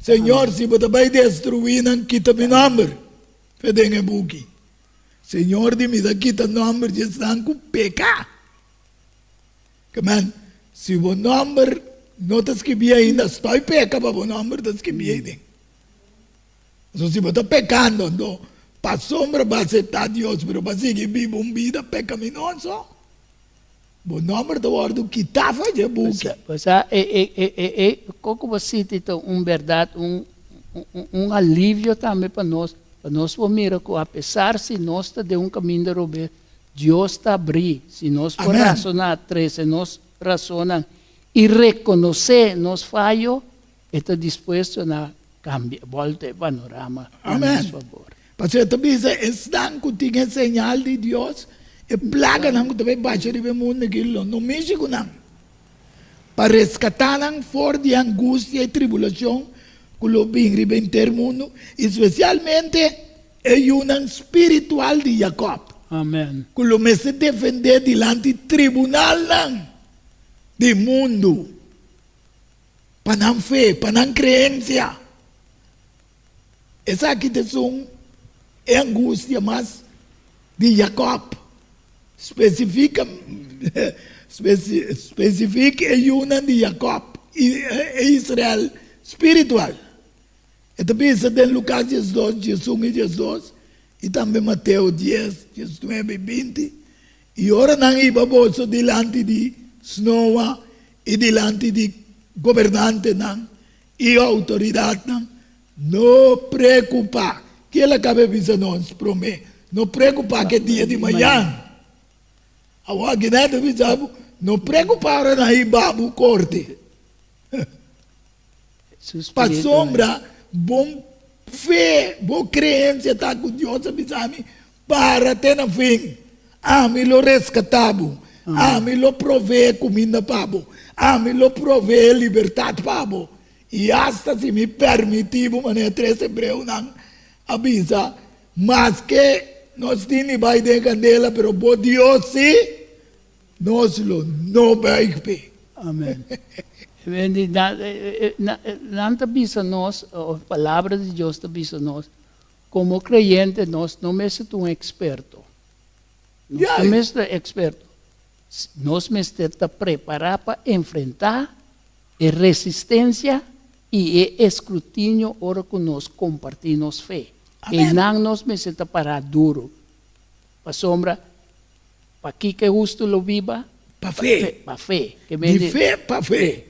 Senhor, se você vai destruir, não quita meu nome. Tem a buque. Senhor, de mim, quita o nome de estão com pecar. Se o nome não está escrito ainda, estou peca para o nome está escrito ainda. Então, se você está pecando, não, para a sombra vai aceitar Deus, mas para seguir vivo uma vida pecaminosa, Bo nombre de worden kitava je boekje. Como você tem verdade, alívio também para nós. Para nós vamos que apesar se nós está de caminho de Robert, Deus está abrindo. Se nós for Amém. razonar três, se nós razonamos e reconhecer nos falhos, está disposto a cambiar, volta o panorama a Amém. nosso favor. Parce também estão com tinha señal de Deus. E plaga não também baixa de mundo aquilo. Não mexe com não. Para resgatar não fora de angústia e tribulação que o bem ter mundo, especialmente é um espiritual de Jacob. Amém. Que o me se defender diante do tribunal não, do mundo. Para não fé, para não crença. Essa aqui é angústia, mas de Jacob. Especifica é uma de Jacob e Israel espiritual. Então pensa em Lucas 12, Jesus e Jesus, e também Mateus 10, 19 e 20. E ora não iba bolso diante de Noa e diante de governante não, e autoridade não preocupa. Que ela acaba de nos prometer. Não preocupa que dia de manhã. Agora que nada me sabe, não preocupar na babu corte. Para sombra, bom fé, boa crença está com Deus, sabe, para ter na fim. Me lo rescatabo. Me lo provee comida pabo. Me lo provee liberdade pabo. E hasta se me permitiu, maneira 3 hebreu não avisa, mas que nós temos vai de candela, pero por Deus sim, nós não vai ver. Amém. Não avisa nós, a palavra de Deus avisa nós, como creyente, nós não somos um experto. Nós não somos experto. Nós somos preparados para enfrentar a resistência e o escrutínio ora que nós compartimos fé. E não nós me senta para duro. Para sombra, para que justo lo viva? Para fé. Para fé. De fé para fé.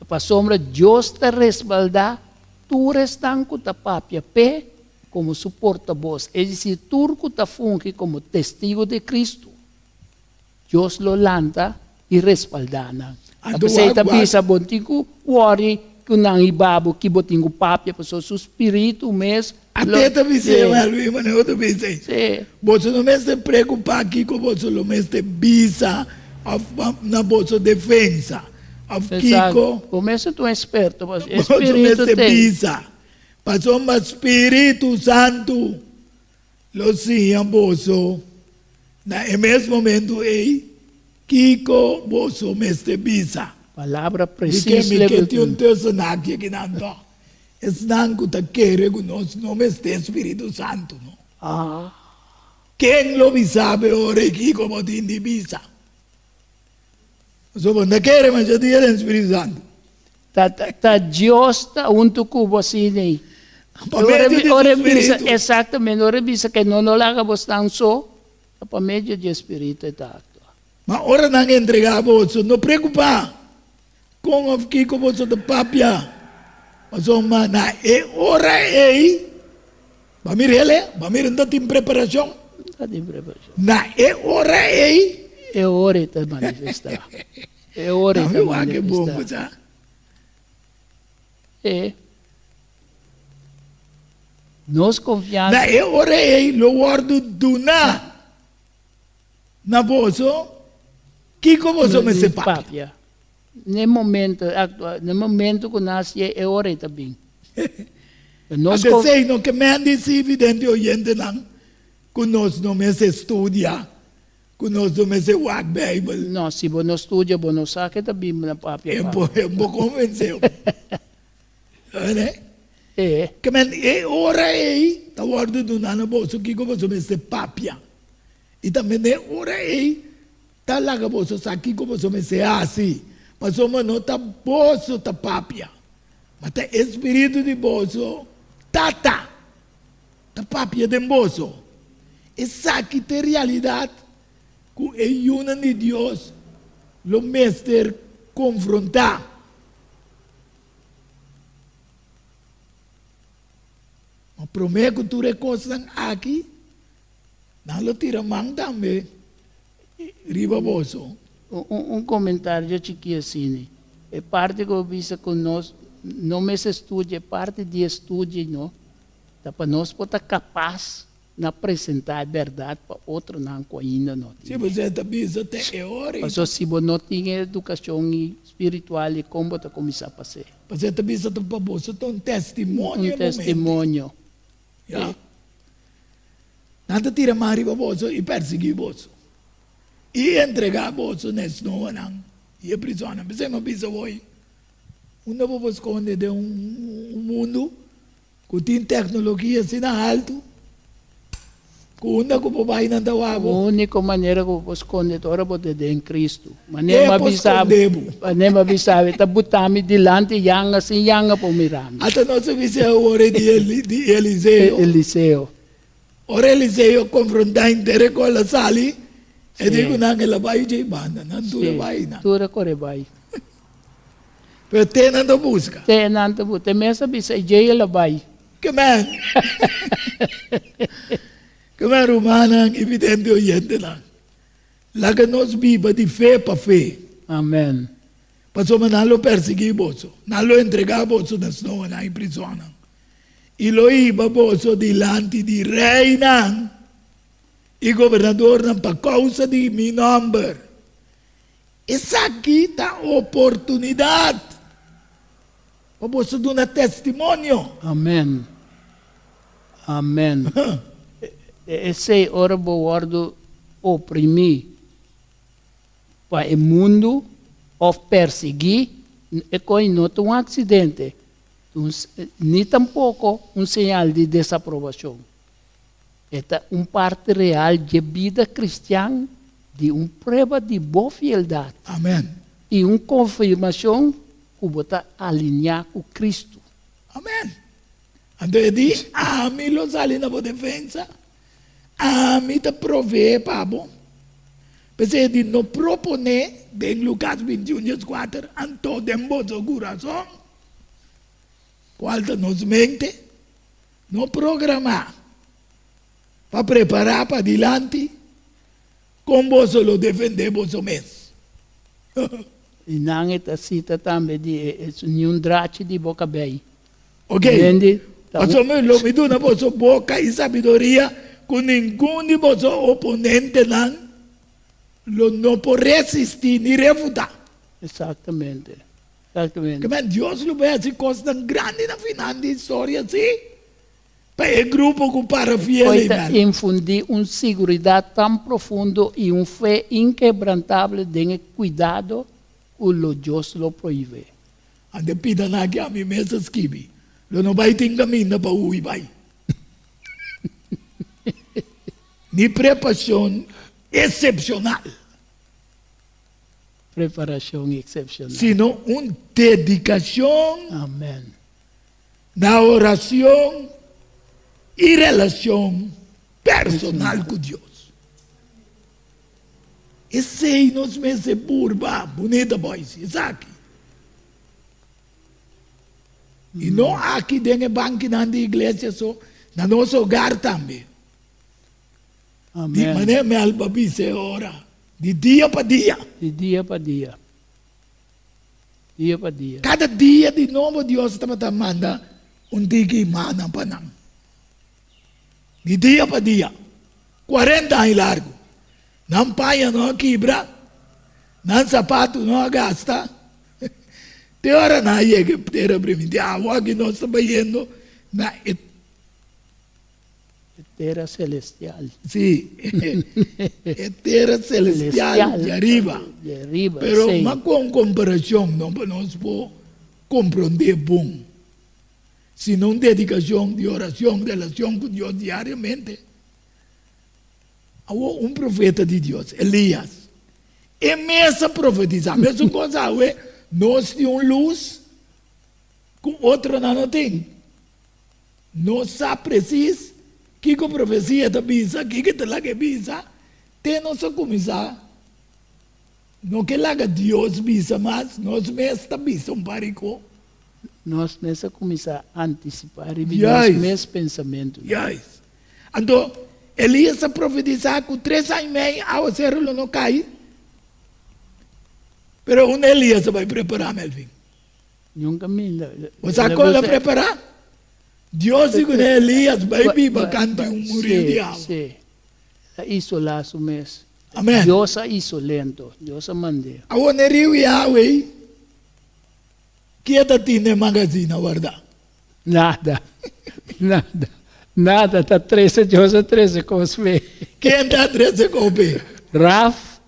Para sombra, Deus te respalda, tu restan com ta papia pé como suporta voz. É decir, tu que ta funge como testigo de Cristo. Deus lo lanta e respalda. Apesar da bisa bontigo, worry que não ibabo que botingo papia para o espírito mesmo. Até também se eu mas eu também sei. Sim. Você não me se preocupa aqui com você não me se bisa na vossa defesa. Kiko, começa tu experto, mas espírito tem. Bisa. Passou o Espírito Santo. Lo sia vosso. Na mesmo momento ei Kiko vosso me se bisa. Palavra precisa. Que tem um texto aqui que não dá. Estão com a querer com nós, não é Espírito Santo. Não? Quem lo sabe ora aqui como tem de visa? So, não quer, mas já tem o Espírito Santo. Tá Deus está junto com você, né? Ora visa, exatamente, ora visa que não laga você tão só, para meio de Espírito está. Mas ora não entregar você, não preocupa. Com o que você de papia. Mas na ora aí, vamos não tem preparação. Não tem preparação. Na ora aí. É hora de manifestar. É hora de manifestar. É. Nós confiamos. Na hora aí, lo guardo do na bolso, que como você me separa. No momento que nasce é hora também. Nós sei no que me diz evidente oyente não, que nós não me se estudia. Conosco me se walk Bible. No, se você não estuda, você não sabe a Bíblia na papia. É bom convenceu. É. Que é hora aí, tá guardando do nano bolso que como você se papia. E também é hora aí, tá lá que você sabe como você se assim. Mas uma não tá bolso tá papia. Mas tá espírito de bolso, tá papia de bolso. Essa aqui tem realidade. Com a união de Deus, lo meester confrontar. Mas prometo que tu recostas aqui, não lo tira man também, riba bolso. Um comentário chiquinho assim. É parte que eu visa com nós, não me estude, é parte de estudo, não? Tá para nós poder capaz de apresentar a verdade para outro não ainda não. Se você está visa até é hora. Mas se você não tem educação espiritual, como você começar a fazer? Você está visa para bolso, um testemunho. Um testemunho. Yeah. Nada tira man riba bolso e perseguir bolso. E entregar bolso nesse não. E a prisão, você não pisa hoje. Uma vou esconder de mundo que tem tecnologia assim alto, que uma que o pai não dá A água. única maneira que você esconde agora é em Cristo. Mas É, nem posso avisar, está botando dilante yanga assim yanga para mirar. Até nós vimos a hora de Eliseu. Eliseu. Ora Eliseu confrontar inteira com a sali, e digo não, ela vai de banda, não dura vai não. Dura corre vai. Pero tem não busca. Tem nada bu, tem mesmo bisa ela vai. Que man? Que man romana evidente oyente lá. Lá que nós viva de fé para fé. Amém. Passou mas não lo perseguir bolso, não lo entregar bolso na snow na prisão. E lo iba bolso dilante de rei não. E governador não para causa de meu nome. Essa aqui está a oportunidade para você dar um testemunho. Amém. Amém. Esse ora bordo oprimir para o mundo ou perseguir é coi não um acidente, nem tampouco sinal de desaprovação. É parte real de vida cristã, de prova de boa fidelidade. Amém. E confirmação que você alinhar com Cristo. Amém. Então ele diz, a mim lo sali na boa defesa, a mim te provee para bom. Mas ele diz, não propone, em Lucas 21:4, anto de vosso coração, qual nos mente, não programar, para preparar para adiante, como você lo defender você mesmo. E não é cita também de nenhum drache de boca bem. Ok? Entende? Mas o meu me dá na vossa boca e sabedoria que nenhum de vossos oponentes não pode resistir nem refutar. Exatamente. Exatamente. Que Deus não vai fazer coisas tão grandes na final da história assim. Para o grupo que para fiel. Pode infundir uma segurança tão profunda e uma fé inquebrantável de cuidado que o Deus lo proíbe. Ande pida na que a mim mesmo esquive. Não vai ter caminho para o vai. Ni preparação excepcional. Preparação excepcional. Sino uma dedicação Amém. na oração e relação personal com Deus. Esse aí nos meses burba, bonita voz, isso aqui. E não aqui dentro do banco da igreja, só na nosso hogar também. De Amém. maneira me albabise ora, de dia para dia. De dia para dia. Dia para dia. Cada dia de novo Deus está manda tiki mana panang. De dia para dia. 40 anos largo. Não paia não quebra. Não sapato não gasta. Te hora na ia que era primiti. Água que nós estamos indo na Terra celestial. sim. Terra celestial de arriba. De arriba. Pero sim. mas com comparação não podemos compreender bom. Se não dedicação de oração, de relação com Deus diariamente. Há profeta de Deus, Elias. E mesmo profetizar, mesmo coisa, nós temos luz que outro não tem. Nós sabemos preciso que a profecia está bisa, que está lá que bisa, tem nossa começar No que laga Dios visa más, nos mesta visa un parico. Nós nessa começar a antecipar e Yes. os meus pensamentos. Yes. Então, Elias profetizar com 3 anos e meio, ao cerro não cai. Pero um Elias vai preparar, Melvin. Nunca me. Você acorda preparar? Deus diz que Elias vai viver cante morir de água. Sim. Isso lá o mês. Amém. Deus é isso lento. Deus é mandei. A one riu Yahweh, que é tine magazine, guarda. Nada. Nada. Nada. Tá 13, Deus é 13 com os meus. Quem está 13 cope? Raf.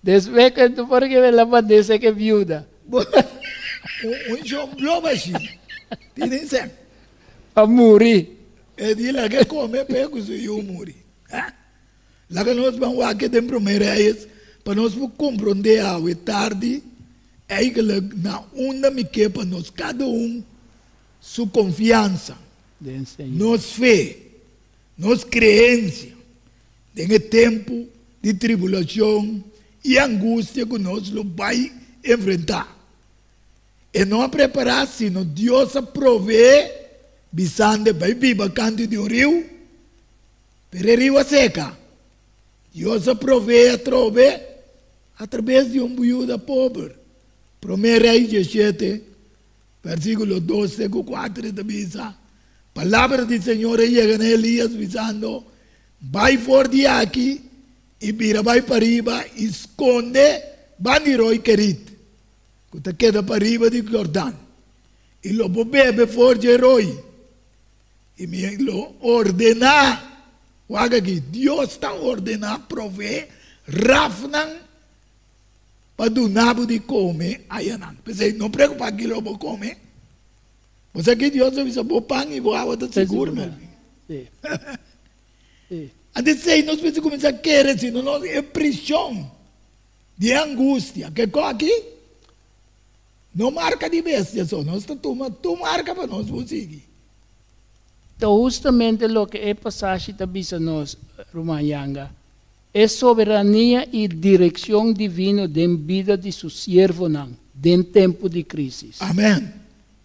Después que tú porque me la bandeza que viuda. João Bloba assim. Dizem sempre. A morir. É de lá que come pego se eu morrer. Lá que nós vamos aqui de primeira vez, para nós compreender a tarde, é que na onda me que para nós cada sua confiança, nossa fé, nossa crença, nesse tempo de tribulação e angústia que nós vai enfrentar. E não preparar, sino Deus a prover, bisande vai viver canto de rio, para rio seca. Deus a prover através de viúva pobre. 1 Reis 17, versículo 12, 4 da Bisa. Palavra do Senhor chega a Elias, dizendo: vai fora de aqui e vira vai para riba, esconde bandiroi querido, que te queda para riba de Jordão. E lo bebe fora de heroi. E me lo ordena. Waga aqui, Deus está ordenando prover rafnan para do nabo de comer ayanan. Pensei, não preocupa que lo vou comer. Mas aqui Deus avisa, vou pão e vou água, está seguro, meu filho. Sim. Antes sei, nós precisamos começar a querer, se não é prisão de angústia. Que aqui não marca de bestia só, nós estamos tu marca para nós conseguir. Então, justamente o que é passagem da Bisa nós, Rumayanga, é soberania e direção divina da vida de seu servo, em tempo de crise. Amém.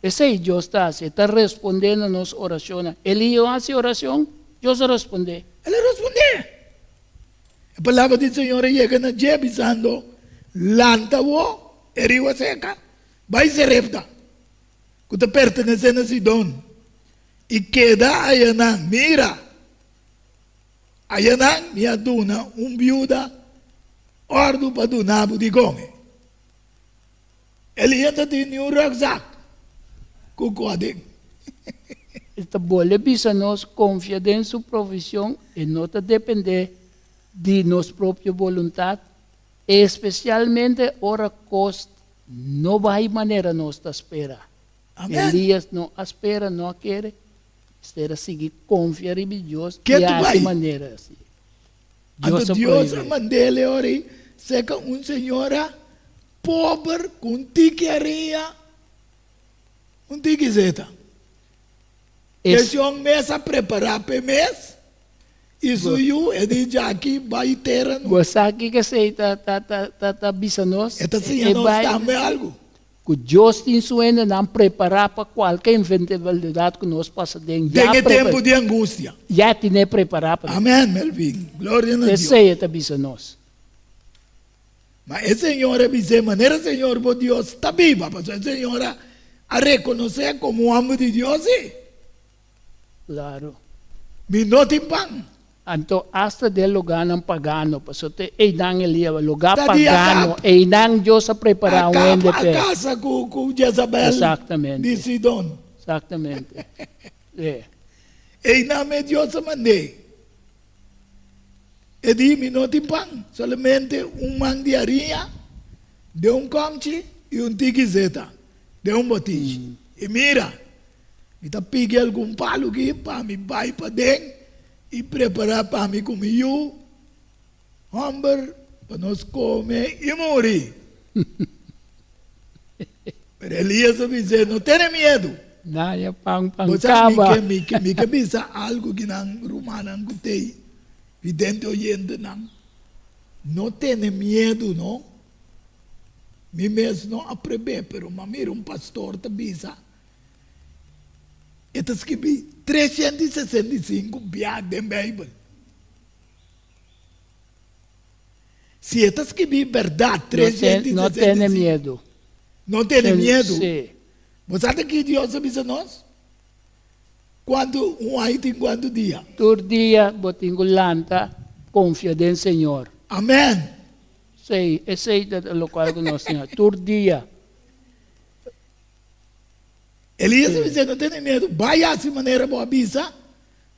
Esse aí Deus está respondendo a nossa oração. Ele faz oração, Deus responde. Ele responde. A palavra do Senhor chega na dia dizendo: lanta o eriwa seca, vai ser repta, que te pertenece a Sidon. E queda ayanan, mira, ayanan me aduna viúva, ordo para do nabo de come. Ele entra de um rucksack, com código. Esta bolha bisa nós confia em sua provisão e não depender de nossa própria vontade, especialmente ora costa, não vai maneira nós espera. Elias não espera, não quer. Será seguir confiar em Deus que e essa maneira assim. Deus mandele ori seca senhora pobre com tiqueria, tiquezeta. Esse homem começa a preparar para mês. Isso é de aqui vai ter. Você aqui que sei tá bisa nós. Esta sim nós também algo. Que Deus tem suena não preparar para qualquer eventualidade que nós passa dentro. Tem tempo de angústia. Já tem preparar para. Amém, Melvin. Glória a Deus. Esse é tá bisa nós. Mas esse Senhor é dizer maneira Senhor, por Deus está viva, porque a Senhora a reconhecer como o amo de Deus. Claro. Me não tem pão. Então, hasta del lugar ng pagano, pasote, nang Elia, lugar pagano, nang Diyos sa preparar um NDP. A casa com Jezabel. Exatamente. De Sidon. Exatamente. Nang me Diyos sa mande. E di mi não tem pão, solamente man de areia, de conche e tiquizeta, de botiche. E mira, me tá pegando algum palo aqui para me vai para dentro. E preparar para mim comigo, hamburger, para nós comer e morrer. Mas Elias disse, não tenha medo. Naya pang Você kaba. me pensa algo que não romano não tem, vidente oyente não. no tiene miedo, ¿no? Mi mes no aprende, pero mira un pastor te avisa. Esto es que 365 viajes de la Biblia. Si esto es que verdad, 365. No tiene miedo. No tiene miedo. Sí. ¿Vos sabes que Dios avisa a nós? Quando aí tem quanto dia? Todo dia, botingo lanta, confia en Señor. Amém. Sí, ese es lo cual conocemos. Todo dia. Elias avisa, não tem medo. Vai assim maneira boa avisa,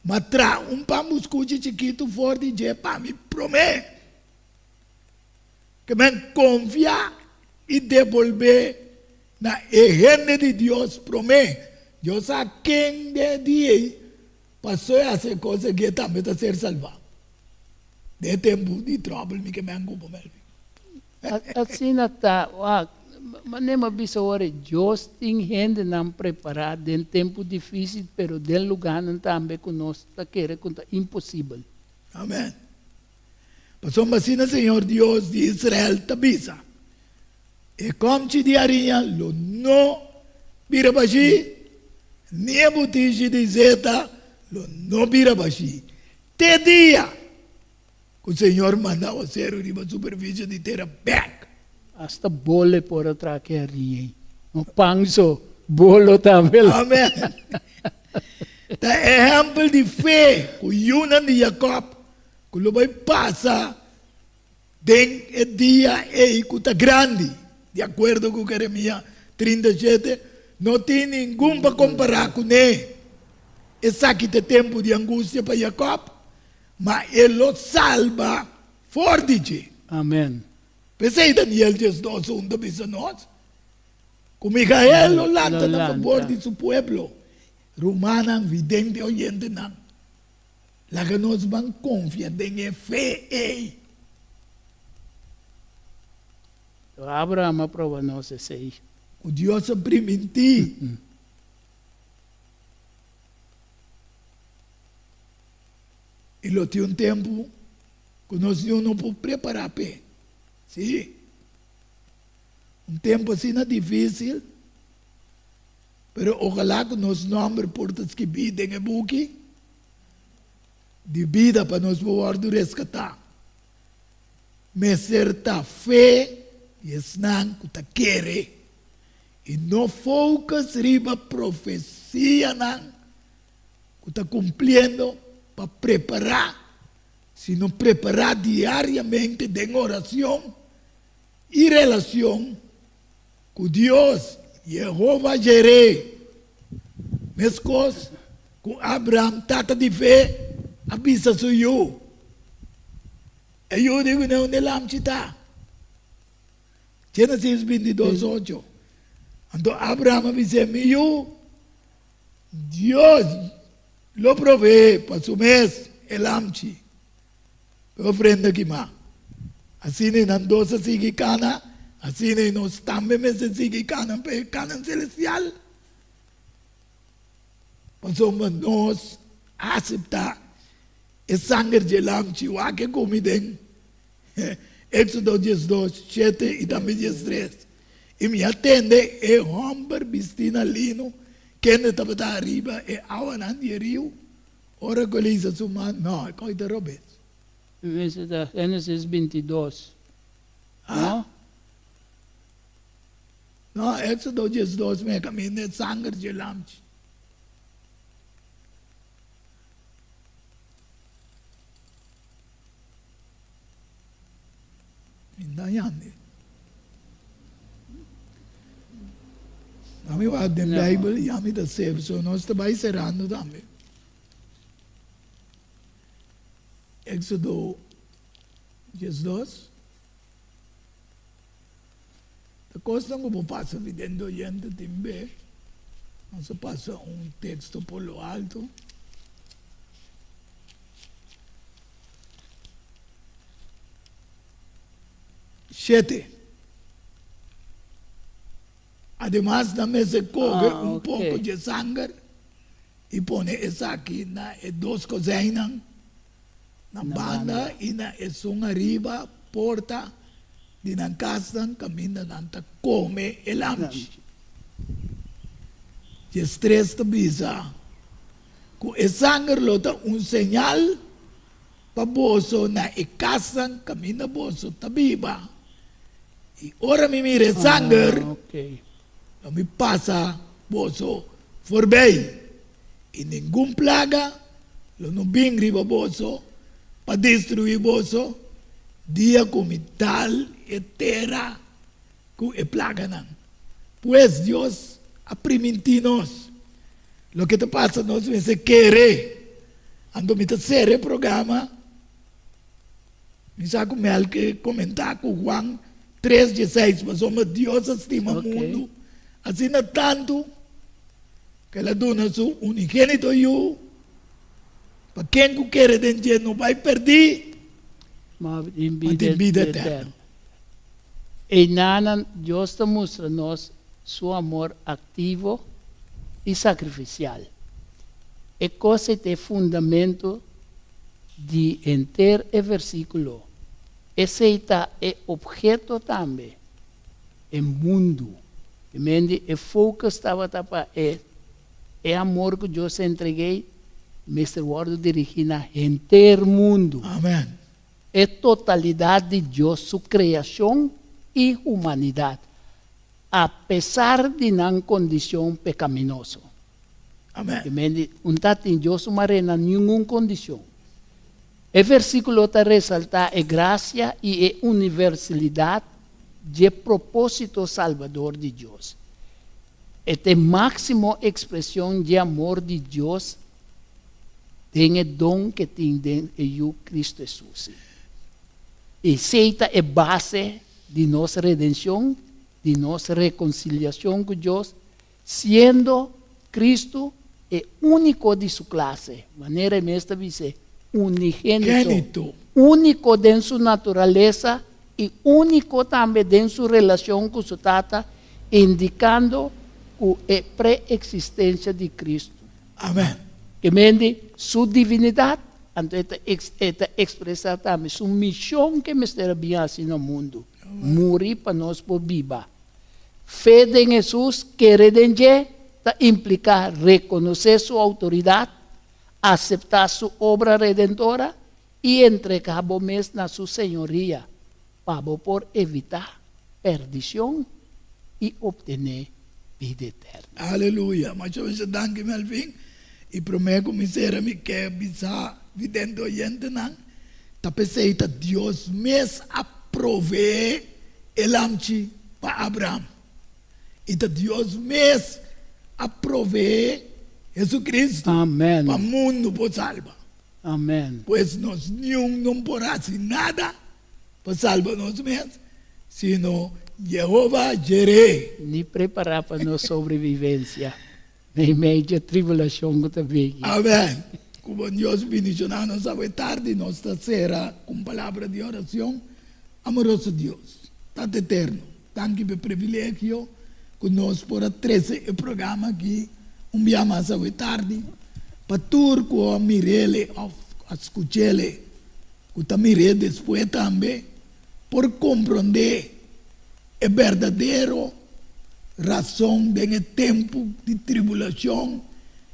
mas tra pamuscuche chiquito forte de para me promete. Que me confia e devolver na reino de Deus promete. Yo sé quién de día pasó a hacer cosas que también está ser salvado. De tiempo de trouble que me han ocupado. Assim está, mas nem me bisa ora, Deus tem gente não preparada em tempo difícil, pero del lugar não também conosco, está querendo contar impossível. Amén. Pasó vacina Señor Dios de Israel tabisa. E como te diaria, lo no vira baixi, nem a botija de zeta, lo no vira baixi. Te dia, que o Senhor mandava ser uma superfície de terra back. Hasta bole por atrás que rie. No pangso, bolo também. Amém. Tá exemplo de fé, que o Yunan de Jacob, que lo vai passar, den o dia e que está grande, de acordo com Jeremias 37, não tem nenhum para comparar com ele. Esse aqui tem tempo de angústia para Jacob, mas ele o salva forte. Amém. Pensei Daniel 12, onde bisa nós. Com Micael o lanta a favor de seu povo. Romana, vidente, oyente, não. Lá que nós vamos confiar em fé. Abraão aprova nós esse aí. O Deus oprime em ti. E lo tinha tempo que nós não podemos preparar para. Sim. Tempo assim não é difícil. Pero ojalá que nós nomes portas que bidem em buque de vida para nós poder resgatar. Mas certa fé e não que te quer. E não focas riba profecia não que está cumprindo para preparar, sino preparar diariamente de oração e relação com Deus, Jeová Jireh. Mesma coisa com Abraão, tata de fé, avisa sou eu. E eu digo, não, nelam chita. Gênesis 22, 8. Então Abraão avisa-me, eu, Deus lo provee para su mes, el amchi. Ofrenda que más. Así ne nandosa sigue cana, así ne nos también me se sigue cana, pero cana celestial. Pasamos nos aceptar el sangre del amchi, wa que comiden. Éxodo 12, 7 y también 13. Y me atende el hombre vistina lino, que ne estava arriba e agua nandi rio. Ora que ele diz suma, não, coisa robes. Esse da Gênesis 22. Ah? Não, Éxodo 12, me caminho de sangue de lamte. Ainda yandi. Nami wag den Bible, yami da save, so nós estamos cerrando também. Éxodo 12. A coisa como passa videndo oyente também, nós passa texto por lo alto. Siete. Además, también se coge poco de sangre y pone esa aquí en dos cocinas, na banda y na son arriba porta di nan casa cammina nanta come e lanci. Je stress te bisa. Ku e sanger lota un señal pa boso na e casa cammina boso tabiba. E ora mi mire sanger, Okay. non mi passa boso forbei. E nenhum plaga, lo non bingri pa boso, pa destruir boso, dia come tal e terra, ku e plaga nan. Pues Dios a primitinos. Lo que te pasa nos se quiere. Ando mi tercer programa, mi saco me al que comentar con Juan 3:16, mas somos Dios estima Okay. mundo, assim na tanto que la dona su unigênito eu, para quem que quer de não vai perder, Mas mas em tem vida vida eterna. eterna. E nada, Deus te mostra-nos seu amor ativo e sacrificial. E coisa é fundamento de enter e versículo. Esse é objeto também. É mundo. E foco estava para é amor que Deus entreguei, Mr. Ward dirigina inteiro mundo. Amém. É totalidade de Deus, sua criação e humanidade, apesar de não condição pecaminosa. Amém. Um tato em Deus não arena nenhuma condição. O versículo está ressaltar a graça e a universalidade de propósito salvador de Deus. Esta máxima expressão de amor de Deus tem o dom que tem em Cristo Jesus. E esta é a base de nossa redenção, de nossa reconciliação com Deus, sendo Cristo o único de sua classe. De maneira mestra diz, unigênito, único de sua natureza e único também de sua relação com sua tata, indicando a pré-existência de Cristo. Amém. Que mende sua divindade, esta expressa também sua missão que mistério bem assim no mundo. Morrer para nós por viva. Fé em Jesus, querer em Deus, implica reconhecer sua autoridade, aceitar sua obra redentora e entregar o mês na sua senhoria, para por evitar perdição e obter vida eterna. Aleluia. Mas eu já danke Melvin e prometo me ser me que bisa videndo oyente nan. Tapeseita Deus mes aprove elamchi para Abraham. E Deus mes aprove Jesus Cristo Amém. para o mundo por salva. Amém. Pois nós não porá nada para salvar nós mesmos, sino Jeová Jireh. Ni preparar para nossa sobrevivência. Nem meio de tribulação que também. Amém. Como Deus bendicionar nos hoje tarde, nossa será com palavra de oração. Amoroso Deus, tanto eterno, tanto pelo privilégio conosco por 13 o programa aqui, dia mais hoje tarde, para turco a mirele, a escuchele, que também depois também, por compreender a verdadeira razão do tempo de tribulação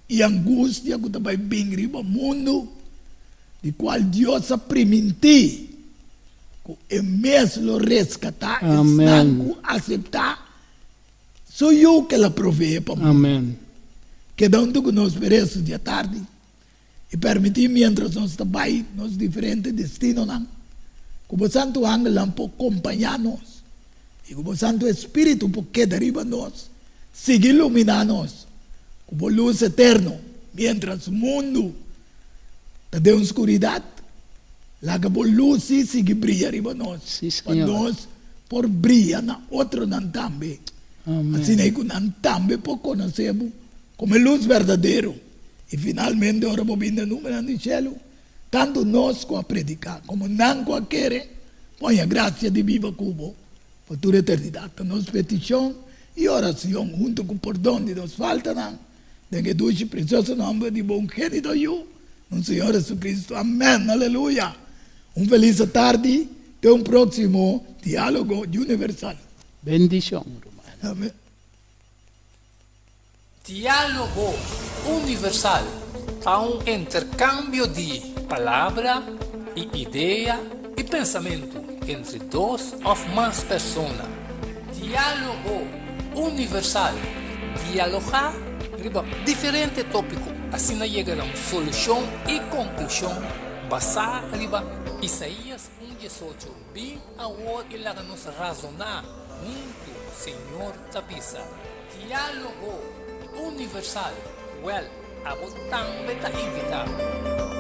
e angústia que vai vir ao mundo, de qual Deus a permitir que o mesmo resgatar, Amém. aceitar, sou eu que ela provee para o mundo. Amém. Que tanto que nós merecemos de tarde e permitir, mientras nós estamos nos diferentes destinos, que o Santo Ángel pode acompanhar-nos e que o Santo Espírito pode quedar arriba de nós, seguir iluminar-nos com a luz eterna, mientras o mundo está de escuridade, lá que a luz sigue brilhar arriba de nós, Sim, para Senhor. nós por brilhar na outra não também. Amém. Assim é que não também por conhecermos como luz verdadeira. E finalmente, ora vou vir no número do céu, tanto nós com a predicar, como não com a querer, põe a graça de viva cubo, para toda a eternidade. Nossa petição e oração, junto com o perdão de nos falta, de que Deus precioso nome de bom gênito eu, no Senhor Jesus Cristo. Amém. Aleluia. Feliz tarde. Hasta un próximo diálogo universal. Bendición, hermano. Amén. Diálogo universal há intercâmbio de palavra e ideia e pensamento entre duas ou mais pessoas. Diálogo universal. Dialogar sobre diferentes tópicos. Assim chegarão solução e conclusão basada em Isaías 1:18. Bem agora ele nos razonar junto, Senhor Tapisa. Diálogo universal. Well, a também está invitado.